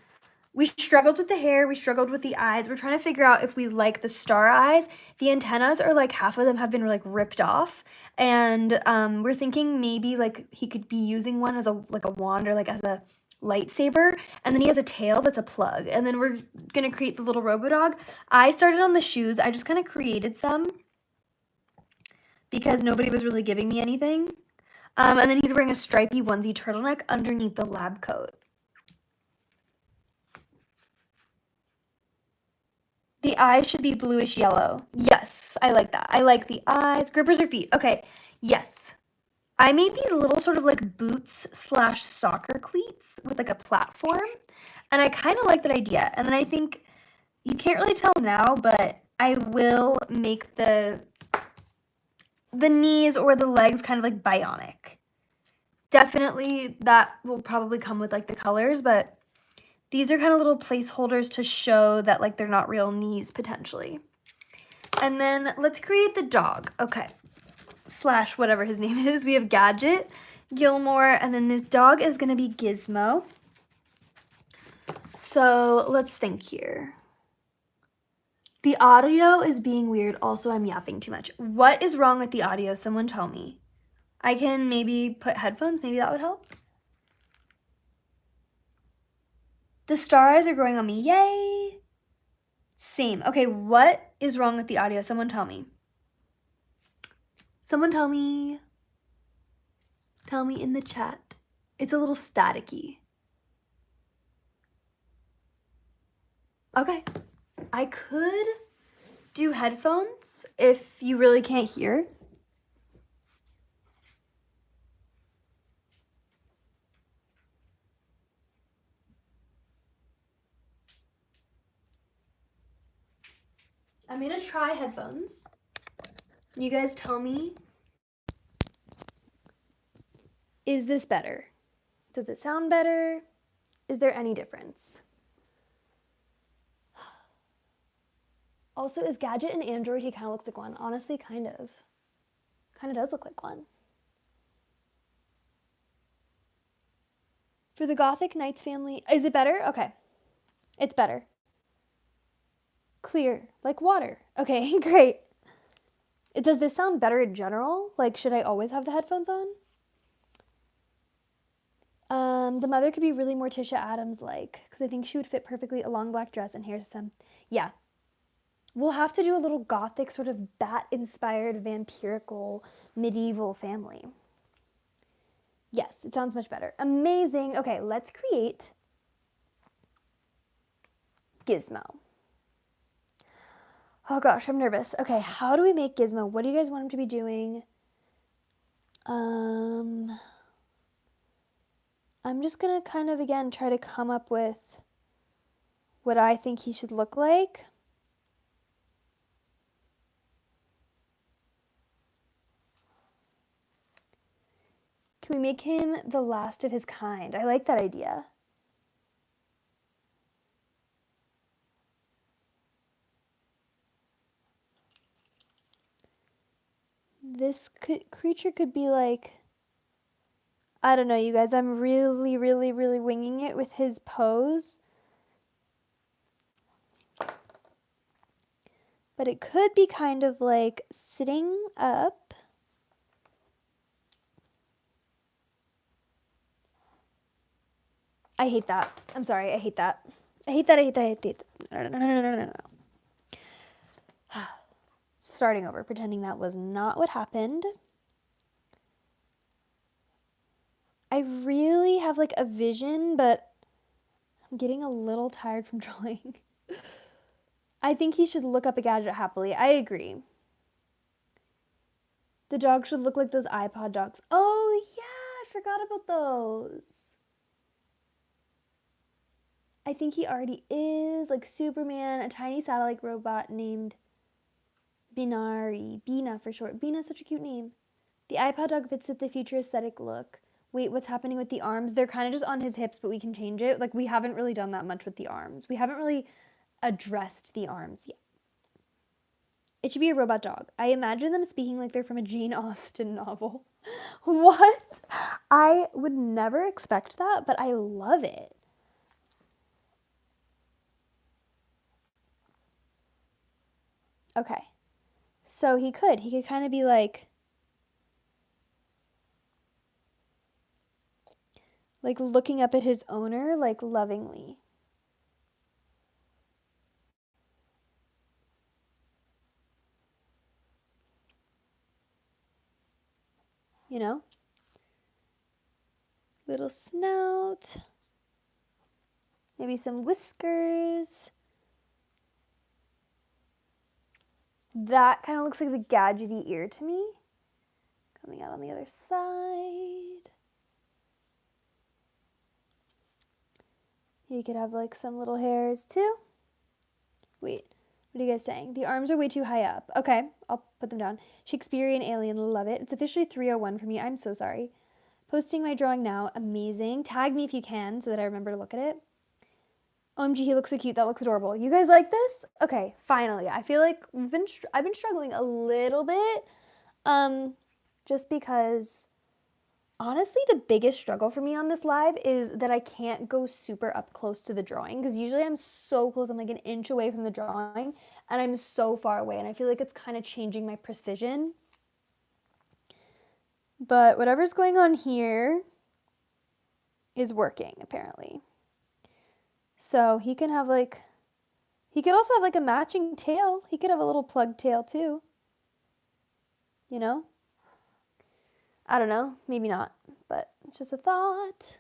we struggled with the hair. We struggled with the eyes. We're trying to figure out if we like the star eyes. The antennas are like half of them have been like ripped off. And we're thinking maybe like he could be using one as a wand or like as a lightsaber. And then he has a tail that's a plug. And then we're going to create the little Robodog. I started on the shoes. I just kind of created some because nobody was really giving me anything. And then he's wearing a stripy onesie turtleneck underneath the lab coat. The eyes should be bluish yellow. Yes, I like that. I like the eyes. Grippers or feet? Okay, yes. I made these little sort of like boots / soccer cleats with like a platform. And I kind of like that idea. And then I think, you can't really tell now, but I will make the knees or the legs kind of like bionic. Definitely that will probably come with like the colors, but these are kind of little placeholders to show that like they're not real knees potentially. And then let's create the dog. Okay. / whatever his name is. We have Gadget, Gilmore, and then this dog is going to be Gizmo. So let's think here. The audio is being weird. Also, I'm yapping too much. What is wrong with the audio? Someone tell me. I can maybe put headphones. Maybe that would help. The star eyes are growing on me. Yay! Same. Okay, what is wrong with the audio? Someone tell me. Someone tell me. Tell me in the chat. It's a little staticky. Okay. I could do headphones if you really can't hear. I'm gonna try headphones. You guys tell me. Is this better? Does it sound better? Is there any difference? Also, is Gadget an android? He kind of looks like one. Honestly, kind of. Kind of does look like one. For the Gothic Knights family, is it better? Okay. It's better. Clear, like water. Okay, great. Does this sound better in general? Like, should I always have the headphones on? The mother could be really Morticia Adams-like, because I think she would fit perfectly a long black dress and hair some. Yeah. We'll have to do a little Gothic, sort of bat-inspired, vampirical, medieval family. Yes, it sounds much better. Amazing. Okay, let's create Gizmo. Oh gosh, I'm nervous. Okay, how do we make Gizmo? What do you guys want him to be doing? I'm just gonna kind of, again, try to come up with what I think he should look like. Can we make him the last of his kind? I like that idea. This creature could be like, I don't know, you guys, I'm really, really, really winging it with his pose. But it could be kind of like sitting up. I hate that. I'm sorry, I hate that. I hate that, I hate that, I hate that. No. Starting over, pretending that was not what happened. I really have like a vision, but I'm getting a little tired from drawing. I think he should look up a gadget happily. I agree. The dog should look like those iPod dogs. Oh, yeah, I forgot about those. I think he already is, like Superman, a tiny satellite robot named Binari. Bina for short. Bina's such a cute name. The iPod dog fits with the future aesthetic look. Wait, what's happening with the arms? They're kind of just on his hips, but we can change it. Like, we haven't really done that much with the arms. We haven't really addressed the arms yet. It should be a robot dog. I imagine them speaking like they're from a Jane Austen novel. What? I would never expect that, but I love it. Okay. So he could kind of be like looking up at his owner, like lovingly. You know? Little snout. Maybe some whiskers. That kind of looks like the gadgety ear to me. Coming out on the other side. You could have like some little hairs too. Wait, what are you guys saying? The arms are way too high up. Okay, I'll put them down. Shakespearean alien, love it. It's officially 3:01 for me. I'm so sorry. Posting my drawing now. Amazing. Tag me if you can so that I remember to look at it. OMG, he looks so cute. That looks adorable. You guys like this? Okay, finally. I feel like I've been struggling a little bit, just because honestly the biggest struggle for me on this live is that I can't go super up close to the drawing, because usually I'm so close. I'm like an inch away from the drawing, and I'm so far away, and I feel like it's kind of changing my precision. But whatever's going on here is working, apparently. So he can have like, he could also have like a matching tail. He could have a little plug tail too. You know? I don't know. Maybe not. But it's just a thought.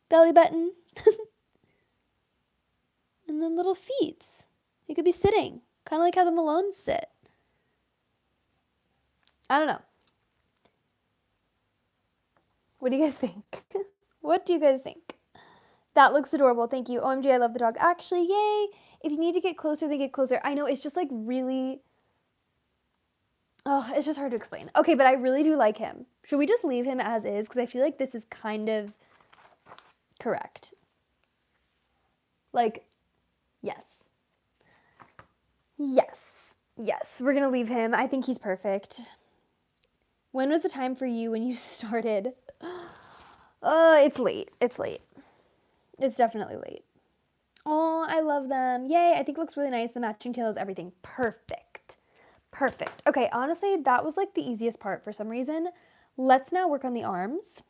Belly button. And then little feet. He could be sitting. Kind of like how the Malones sit. I don't know. What do you guys think? What do you guys think? That looks adorable. Thank you. OMG, I love the dog. Actually, yay. If you need to get closer, then get closer. I know, it's just like really... Oh, it's just hard to explain. Okay, but I really do like him. Should we just leave him as is? Because I feel like this is kind of correct. Like, yes. Yes. Yes, we're going to leave him. I think he's perfect. When was the time for you when you started? It's late. It's late. It's definitely late. Oh, I love them. Yay, I think it looks really nice. The matching tail is everything. Perfect. Perfect. Okay, honestly, that was like the easiest part for some reason. Let's now work on the arms.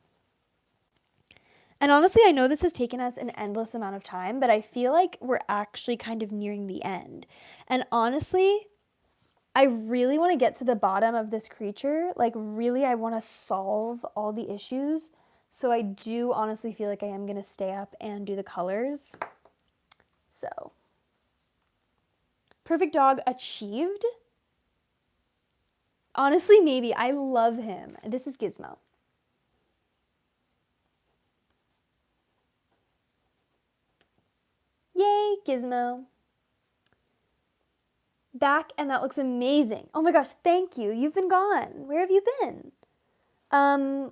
And honestly, I know this has taken us an endless amount of time, but I feel like we're actually kind of nearing the end. And honestly, I really want to get to the bottom of this creature. Like, really, I want to solve all the issues. So I do honestly feel like I am going to stay up and do the colors. So, perfect dog achieved. Honestly, maybe. I love him. This is Gizmo. Yay, Gizmo. Back, and that looks amazing. Oh my gosh, thank you. You've been gone. Where have you been?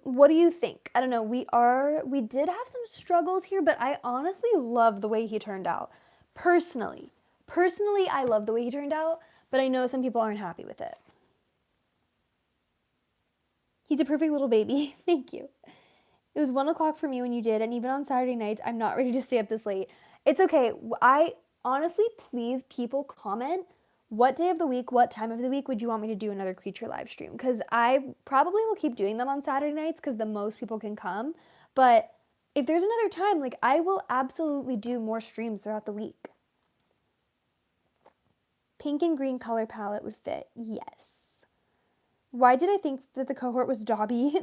What do you think? I don't know. We did have some struggles here, but I honestly love the way he turned out. Personally, I love the way he turned out, but I know some people aren't happy with it. He's a perfect little baby. Thank you. It was 1 o'clock for me when you did, and even on Saturday nights, I'm not ready to stay up this late. It's okay. I honestly, please, people comment what day of the week, what time of the week would you want me to do another creature live stream? Because I probably will keep doing them on Saturday nights because the most people can come. But if there's another time, like, I will absolutely do more streams throughout the week. Pink and green color palette would fit. Yes. Why did I think that the cohort was Dobby?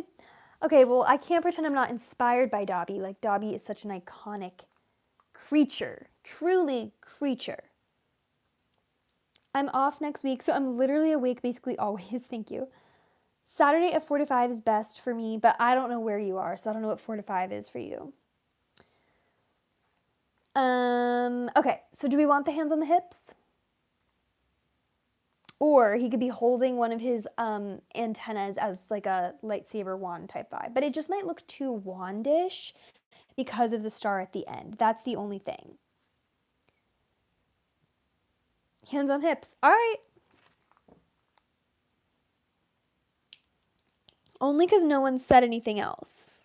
Okay, well, I can't pretend I'm not inspired by Dobby. Like, Dobby is such an iconic creature. Truly creature. I'm off next week, so I'm literally awake basically always. Thank you. Saturday at 4 to 5 is best for me, but I don't know where you are, so I don't know what 4 to 5 is for you. Okay, so do we want the hands on the hips? Or he could be holding one of his antennas as like a lightsaber wand type vibe. But it just might look too wandish because of the star at the end. That's the only thing. Hands on hips. All right. Only because no one said anything else.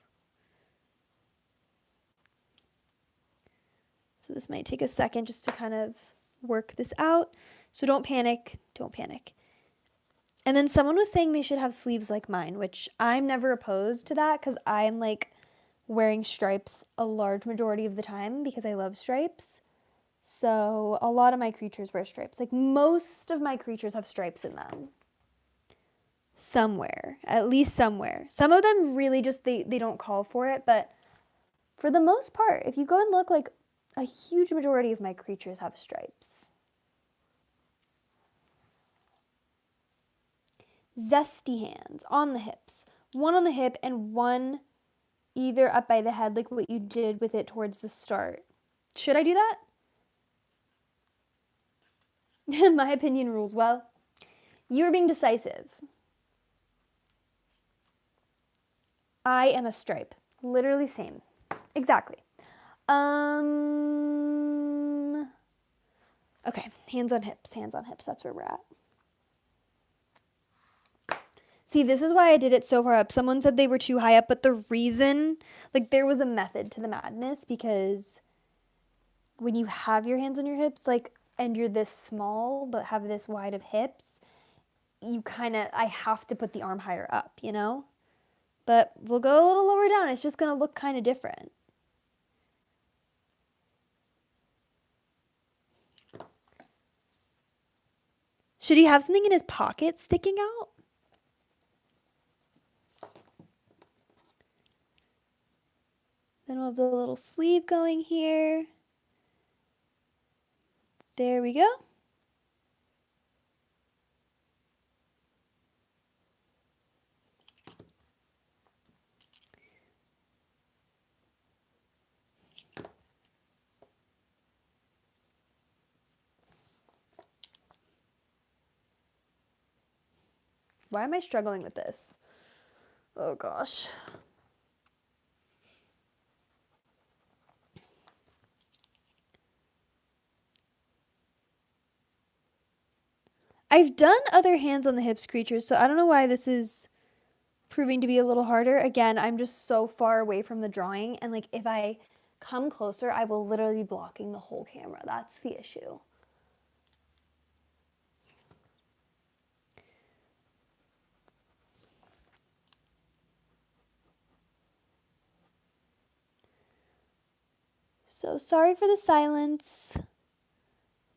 So this might take a second just to kind of work this out. So don't panic. Don't panic. And then someone was saying they should have sleeves like mine, which I'm never opposed to that because I'm like wearing stripes a large majority of the time because I love stripes. So a lot of my creatures wear stripes. Like most of my creatures have stripes in them. Somewhere, at least somewhere. Some of them really just, they don't call for it, but for the most part, if you go and look, like a huge majority of my creatures have stripes. Zesty hands on the hips. One on the hip and one either up by the head, like what you did with it towards the start. Should I do that? My opinion rules. Well, you're being decisive. I am a stripe. Literally same. Exactly. Okay, hands on hips, that's where we're at. See, this is why I did it so far up. Someone said they were too high up, but the reason, like there was a method to the madness because when you have your hands on your hips, like, and you're this small, but have this wide of hips, you I have to put the arm higher up, you know? But we'll go a little lower down. It's just going to look kind of different. Should he have something in his pocket sticking out? Then we'll have the little sleeve going here. There we go. Why am I struggling with this? Oh gosh. I've done other hands on the hips creatures, so I don't know why this is proving to be a little harder. Again, I'm just so far away from the drawing, and like if I come closer, I will literally be blocking the whole camera. That's the issue. So sorry for the silence.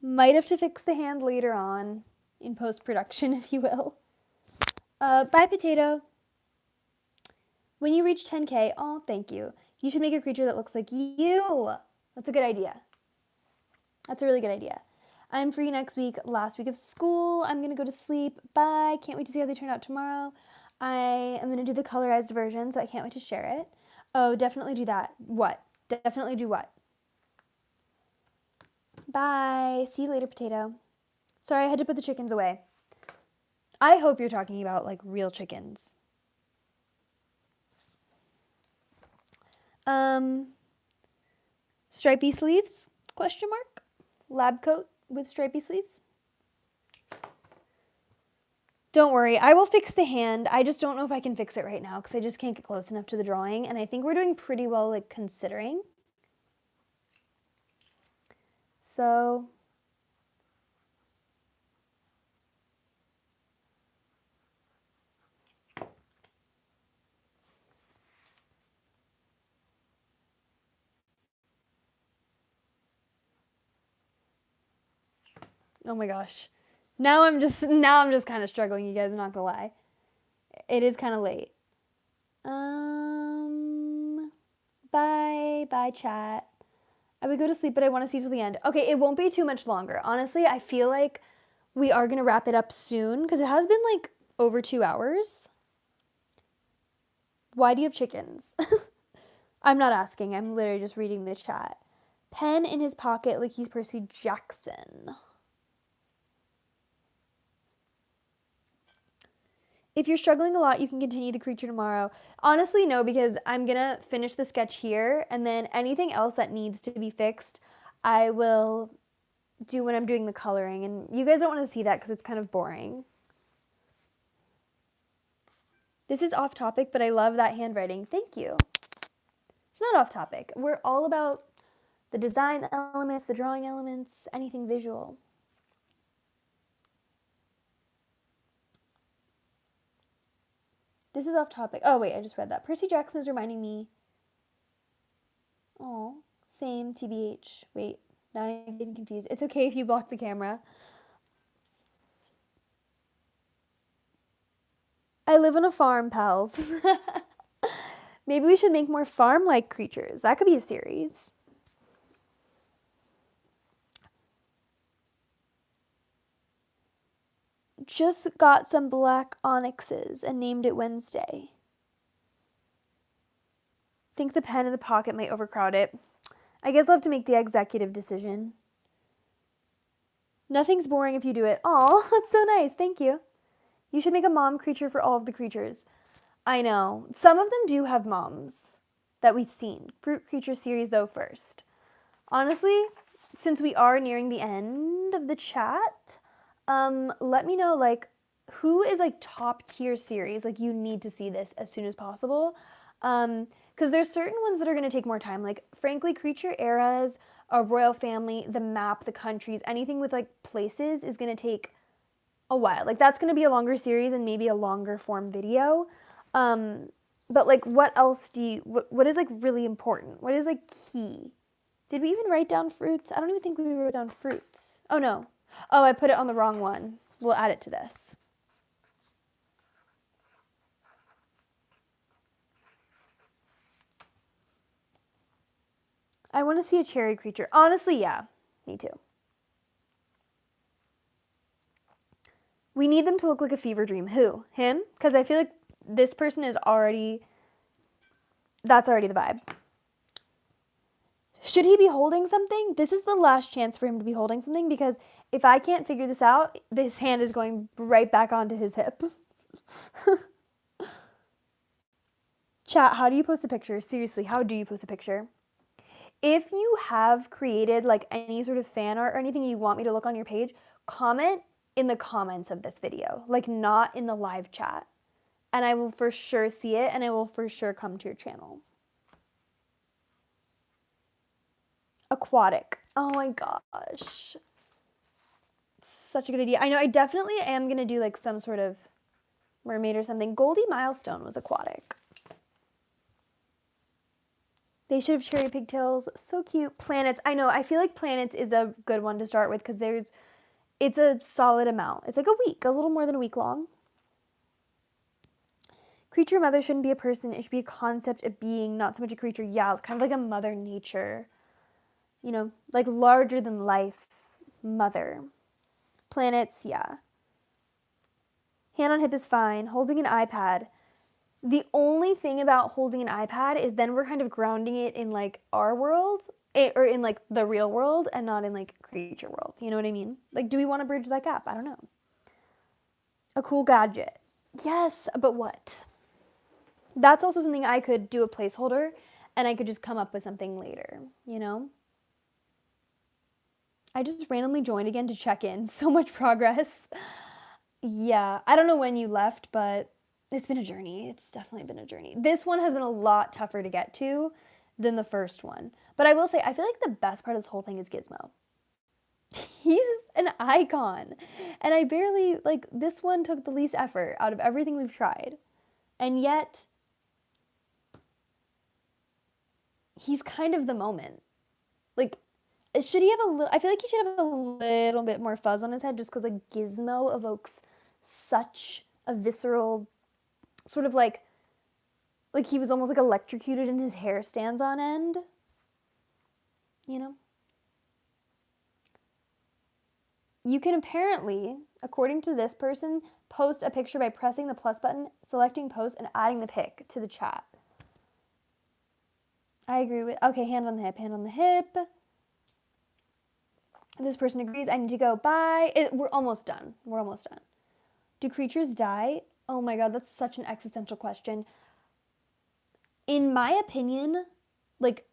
Might have to fix the hand later on in post-production, if you will. Bye, Potato. When you reach 10K, oh, thank you. You should make a creature that looks like you. That's a good idea. That's a really good idea. I'm free next week, last week of school. I'm going to go to sleep. Bye. Can't wait to see how they turn out tomorrow. I am going to do the colorized version, so I can't wait to share it. Oh, definitely do that. What? Definitely do what? Bye. See you later, Potato. Sorry, I had to put the chickens away. I hope you're talking about, like, real chickens. Stripy sleeves? Question mark? Lab coat with stripy sleeves? Don't worry, I will fix the hand. I just don't know if I can fix it right now because I just can't get close enough to the drawing, and I think we're doing pretty well, like, considering. So oh my gosh. Now I'm just kind of struggling, you guys, I'm not gonna lie. It is kind of late. Bye, chat. I would go to sleep, but I want to see till the end. Okay, it won't be too much longer. Honestly, I feel like we are going to wrap it up soon because it has been like over 2 hours. Why do you have chickens? I'm not asking. I'm literally just reading the chat. Pen in his pocket like he's Percy Jackson. If you're struggling a lot, you can continue the creature tomorrow. Honestly, no, because I'm going to finish the sketch here, and then anything else that needs to be fixed, I will do when I'm doing the coloring. And you guys don't want to see that because it's kind of boring. This is off topic, but I love that handwriting. Thank you. It's not off topic. We're all about the design elements, the drawing elements, anything visual. This is off topic. Oh, wait, I just read that. Percy Jackson is reminding me. Oh, same, TBH. Wait, now I'm getting confused. It's okay if you block the camera. I live on a farm, pals. Maybe we should make more farm-like creatures. That could be a series. Just got some black onyxes and named it Wednesday. Think the pen in the pocket might overcrowd it. I guess I'll have to make the executive decision. Nothing's boring if you do it. Aw, that's so nice. Thank you. You should make a mom creature for all of the creatures. I know. Some of them do have moms that we've seen. Fruit creature series, though, first. Honestly, since we are nearing the end of the chat, let me know, like, who is, like, top tier series? Like, you need to see this as soon as possible. Because there's certain ones that are going to take more time. Like, frankly, creature eras, a royal family, the map, the countries, anything with, like, places is going to take a while. Like, that's going to be a longer series and maybe a longer form video. But, like, what else do you, what is, like, really important? What is, like, key? Did we even write down fruits? I don't even think we wrote down fruits. Oh, no. Oh, I put it on the wrong one. We'll add it to this. I want to see a cherry creature. Honestly, yeah. Me too. We need them to look like a fever dream. Who? Him? Because I feel like this person is already, that's already the vibe. Should he be holding something? This is the last chance for him to be holding something because if I can't figure this out, this hand is going right back onto his hip. Chat, how do you post a picture? Seriously, how do you post a picture? If you have created like any sort of fan art or anything you want me to look on your page, comment in the comments of this video, like not in the live chat. And I will for sure see it and I will for sure come to your channel. Aquatic. Oh my gosh. Such a good idea. I know I definitely am going to do like some sort of mermaid or something. Goldie Milestone was aquatic. They should have cherry pigtails. So cute. Planets. I know. I feel like planets is a good one to start with because it's a solid amount. It's like a week, a little more than a week long. Creature mother shouldn't be a person. It should be a concept, a being, not so much a creature. Yeah, kind of like a mother nature. You know, like larger than life mother. Planets, yeah. Hand on hip is fine. Holding an iPad. The only thing about holding an iPad is then we're kind of grounding it in like our world or in like the real world and not in like creature world. You know what I mean? Like, do we want to bridge that gap? I don't know. A cool gadget. Yes, but what? That's also something I could do a placeholder and I could just come up with something later, you know? I just randomly joined again to check in. So much progress. Yeah, I don't know when you left, but it's been a journey. It's definitely been a journey. This one has been a lot tougher to get to than the first one. But I will say, I feel like the best part of this whole thing is Gizmo. He's an icon. And I barely, like, this one took the least effort out of everything we've tried. And yet, he's kind of the moment. Like, should he have a little, I feel like he should have a little bit more fuzz on his head just because, like, Gizmo evokes such a visceral, sort of like he was almost like electrocuted and his hair stands on end. You know? You can apparently, according to this person, post a picture by pressing the plus button, selecting post, and adding the pic to the chat. I agree with, okay, hand on the hip, hand on the hip. This person agrees, I need to go, bye. We're almost done. We're almost done. Do creatures die? Oh my god, that's such an existential question. In my opinion, like,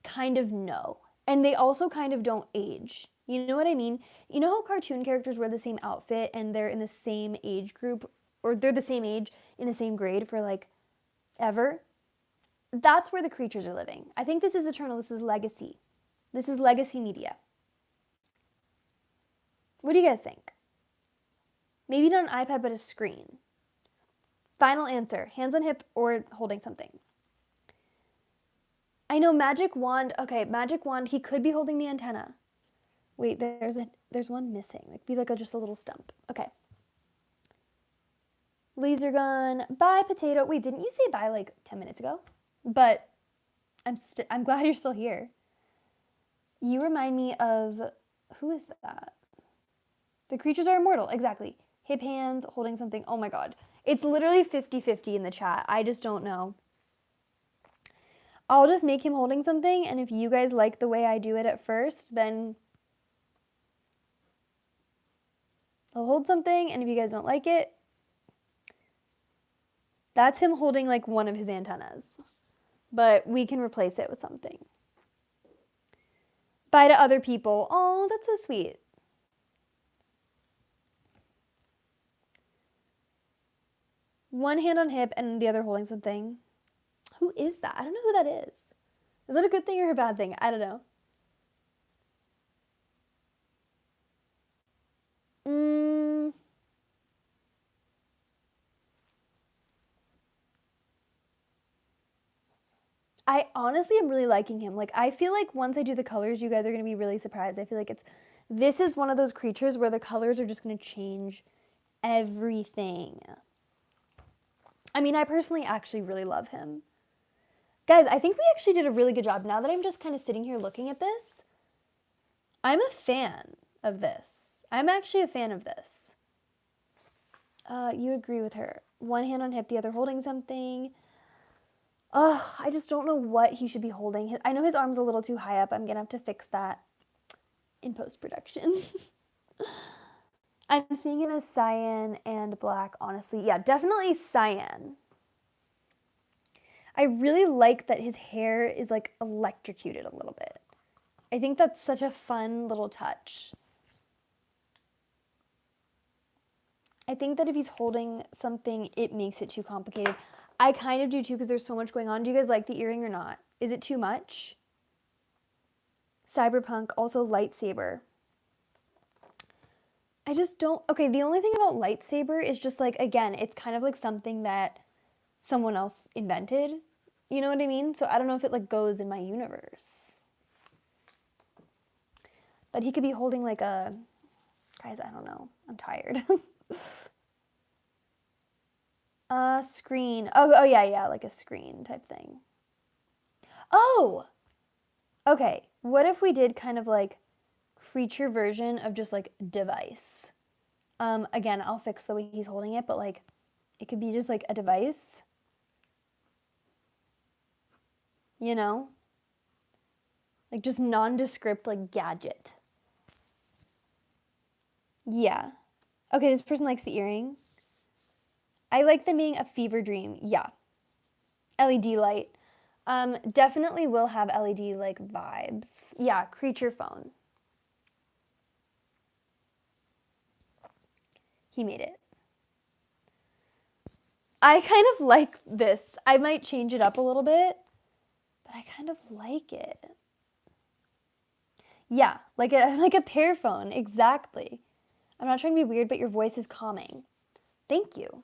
kind of no. And they also kind of don't age. You know what I mean? You know how cartoon characters wear the same outfit and they're in the same age group, or they're the same age in the same grade for like ever? That's where the creatures are living. I think this is eternal. This is legacy. This is legacy media. What do you guys think? Maybe not an iPad, but a screen. Final answer, hands on hip or holding something. I know magic wand. Okay, magic wand, he could be holding the antenna. Wait, there's one missing. Like, be like just a little stump. Okay. Laser gun. Bye, potato. Wait, didn't you say bye like 10 minutes ago? But I'm glad you're still here. You remind me of, who is that? The creatures are immortal. Exactly. Hip hands, holding something. Oh my god. It's literally 50-50 in the chat. I just don't know. I'll just make him holding something, and if you guys like the way I do it at first, then I'll hold something, and if you guys don't like it, that's him holding like one of his antennas. But we can replace it with something. Bye to other people. Oh, that's so sweet. One hand on hip and the other holding something. Who is that? I don't know who that is. Is that a good thing or a bad thing? I don't know. I honestly am really liking him. Like, I feel like once I do the colors, you guys are going to be really surprised. I feel like this is one of those creatures where the colors are just going to change everything. I mean, I personally actually really love him. Guys, I think we actually did a really good job. Now that I'm just kind of sitting here looking at this, I'm a fan of this. I'm actually a fan of this. You agree with her. One hand on hip, the other holding something. Oh, I just don't know what he should be holding. I know his arm's a little too high up. I'm going to have to fix that in post-production. I'm seeing him as cyan and black, honestly. Yeah, definitely cyan. I really like that his hair is like electrocuted a little bit. I think that's such a fun little touch. I think that if he's holding something, it makes it too complicated. I kind of do too because there's so much going on. Do you guys like the earring or not? Is it too much? Cyberpunk, also lightsaber. I just don't, okay, the only thing about lightsaber is just like, again, it's kind of like something that someone else invented. You know what I mean? So I don't know if it like goes in my universe. But he could be holding like a, guys, I don't know. I'm tired. Screen. Oh yeah, like a screen type thing. Oh! Okay, what if we did kind of like creature version of just like device? Again, I'll fix the way he's holding it, but like it could be just like a device. You know? Like just nondescript like gadget. Yeah. Okay, this person likes the earring. I like them being a fever dream. Yeah. LED light. Definitely will have LED like vibes. Yeah, creature phone. He made it. I kind of like this. I might change it up a little bit, but I kind of like it. Yeah, like a pear phone, exactly. I'm not trying to be weird, but your voice is calming. Thank you.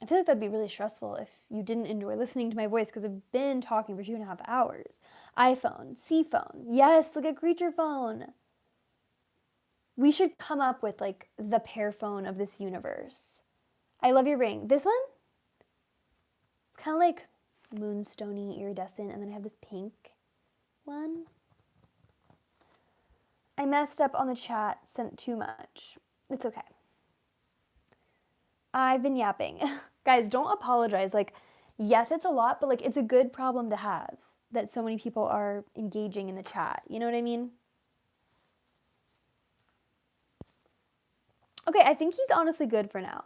I feel like that'd be really stressful if you didn't enjoy listening to my voice because I've been talking for 2.5 hours. iPhone, C phone, yes, like a creature phone. We should come up with like the pear phone of this universe. I love your ring. This one? It's kind of like moonstony, iridescent, and then I have this pink one. I messed up on the chat, sent too much. It's okay. I've been yapping. Guys, don't apologize. Like, yes, it's a lot, but like it's a good problem to have that so many people are engaging in the chat. You know what I mean? Okay, I think he's honestly good for now.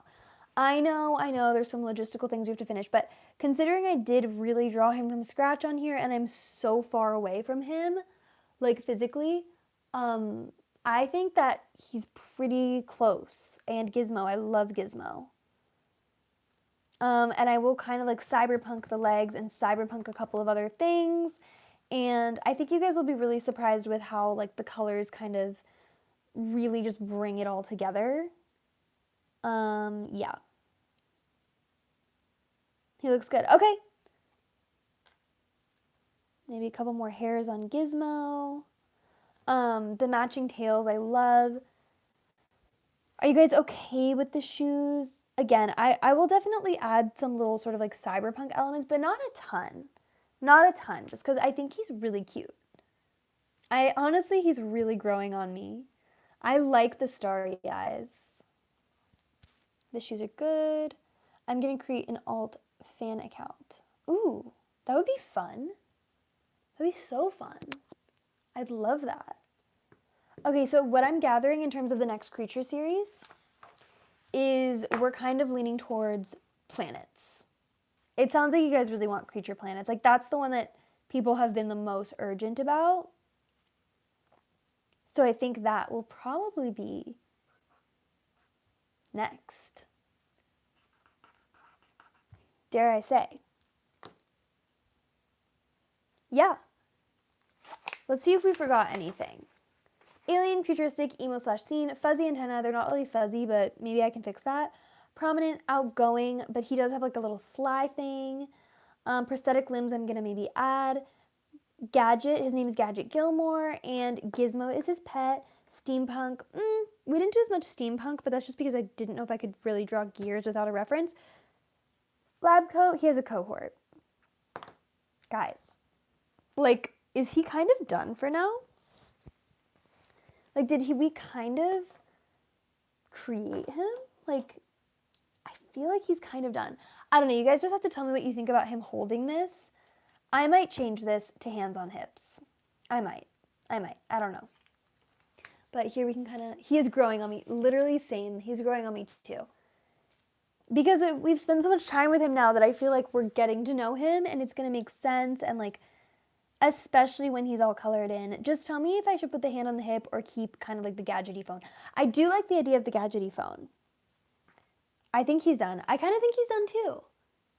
I know, there's some logistical things we have to finish, but considering I did really draw him from scratch on here and I'm so far away from him, like physically, I think that he's pretty close. And Gizmo, I love Gizmo. And I will kind of like cyberpunk the legs and cyberpunk a couple of other things. And I think you guys will be really surprised with how like the colors kind of really just bring it all together. Yeah. He looks good. Okay. Maybe a couple more hairs on Gizmo. The matching tails I love. Are you guys okay with the shoes? Again, I will definitely add some little sort of like cyberpunk elements, but not a ton. Not a ton, just because I think he's really cute. Honestly, he's really growing on me. I like the starry eyes. The shoes are good. I'm going to create an alt fan account. Ooh, that would be fun. That'd be so fun. I'd love that. Okay, so what I'm gathering in terms of the next creature series is we're kind of leaning towards planets. It sounds like you guys really want creature planets. Like that's the one that people have been the most urgent about. So I think that will probably be next. Dare I say. Yeah. Let's see if we forgot anything. Alien, futuristic, emo/scene, fuzzy antenna. They're not really fuzzy, but maybe I can fix that. Prominent, outgoing, but he does have like a little sly thing. Prosthetic limbs I'm going to maybe add. Gadget, his name is Gadget Gilmore, and Gizmo is his pet. Steampunk, we didn't do as much steampunk, but that's just because I didn't know if I could really draw gears without a reference. Lab coat, he has a cohort. Guys, like, is he kind of done for now? Like, we kind of create him? Like, I feel like he's kind of done. I don't know, you guys just have to tell me what you think about him holding this. I might change this to hands on hips. I might. I don't know. But here we can kind of, he is growing on me. Literally same. He's growing on me too. Because we've spent so much time with him now that I feel like we're getting to know him and it's going to make sense. And like, especially when he's all colored in. Just tell me if I should put the hand on the hip or keep kind of like the gadgety phone. I do like the idea of the gadgety phone. I think he's done. I kind of think he's done too.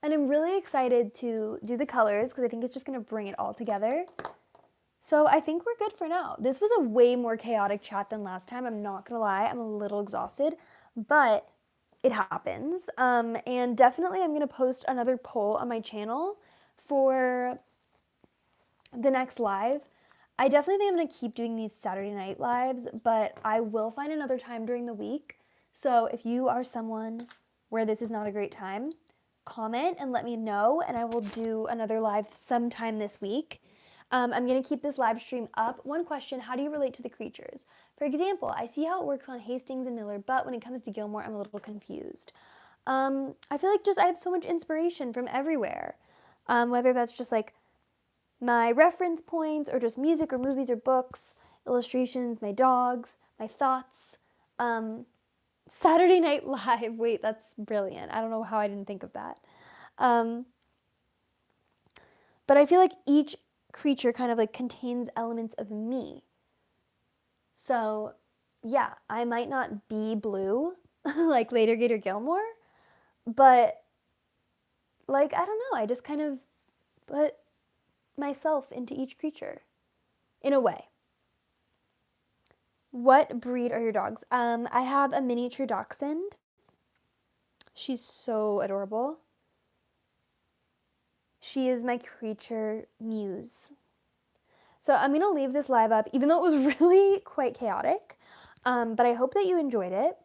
And I'm really excited to do the colors because I think it's just going to bring it all together. So I think we're good for now. This was a way more chaotic chat than last time. I'm not going to lie. I'm a little exhausted, but it happens. And definitely I'm going to post another poll on my channel for the next live. I definitely think I'm going to keep doing these Saturday night lives, but I will find another time during the week. So if you are someone where this is not a great time, comment and let me know, and I will do another live sometime this week. I'm going to keep this live stream up. One question, how do you relate to the creatures? For example, I see how it works on Hastings and Miller, but when it comes to Gilmore, I'm a little confused. I feel like I have so much inspiration from everywhere, whether that's just like my reference points or just music or movies or books, illustrations, my dogs, my thoughts. Saturday Night Live. Wait, that's brilliant. I don't know how I didn't think of that. But I feel like each creature kind of like contains elements of me. So yeah, I might not be blue like Later Gator Gilmore, but like, I don't know, I just kind of put myself into each creature in a way. What breed are your dogs? I have a miniature dachshund. She's so adorable. She is my creature muse. So I'm going to leave this live up, even though it was really quite chaotic. But I hope that you enjoyed it.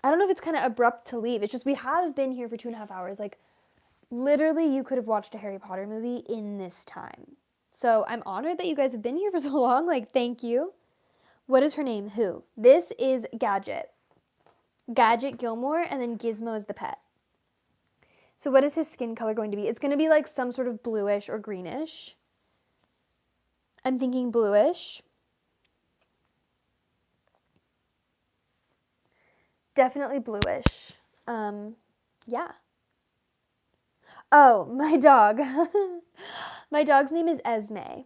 I don't know if it's kind of abrupt to leave. It's just we have been here for 2.5 hours. Like, literally, you could have watched a Harry Potter movie in this time. So I'm honored that you guys have been here for so long. Like, thank you. What is her name? Who? This is Gadget. Gadget Gilmore, and then Gizmo is the pet. So what is his skin color going to be? It's going to be like some sort of bluish or greenish. I'm thinking bluish. Definitely bluish. Yeah. Oh, my dog. My dog's name is Esme.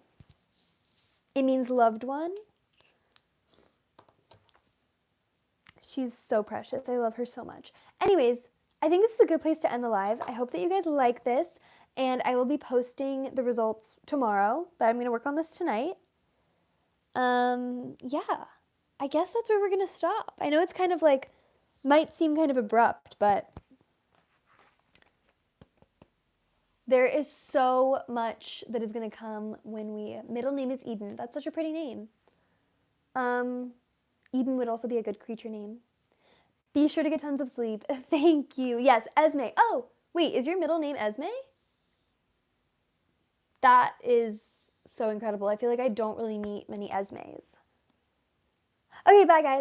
It means loved one. She's so precious. I love her so much. Anyways, I think this is a good place to end the live. I hope that you guys like this, and I will be posting the results tomorrow, but I'm going to work on this tonight. Yeah, I guess that's where we're going to stop. I know it's kind of like, might seem kind of abrupt, but there is so much that is going to come when middle name is Eden. That's such a pretty name. Eden would also be a good creature name. Be sure to get tons of sleep. Thank you. Yes, Esme. Oh, wait, is your middle name Esme? That is so incredible. I feel like I don't really meet many Esmes. Okay, bye guys.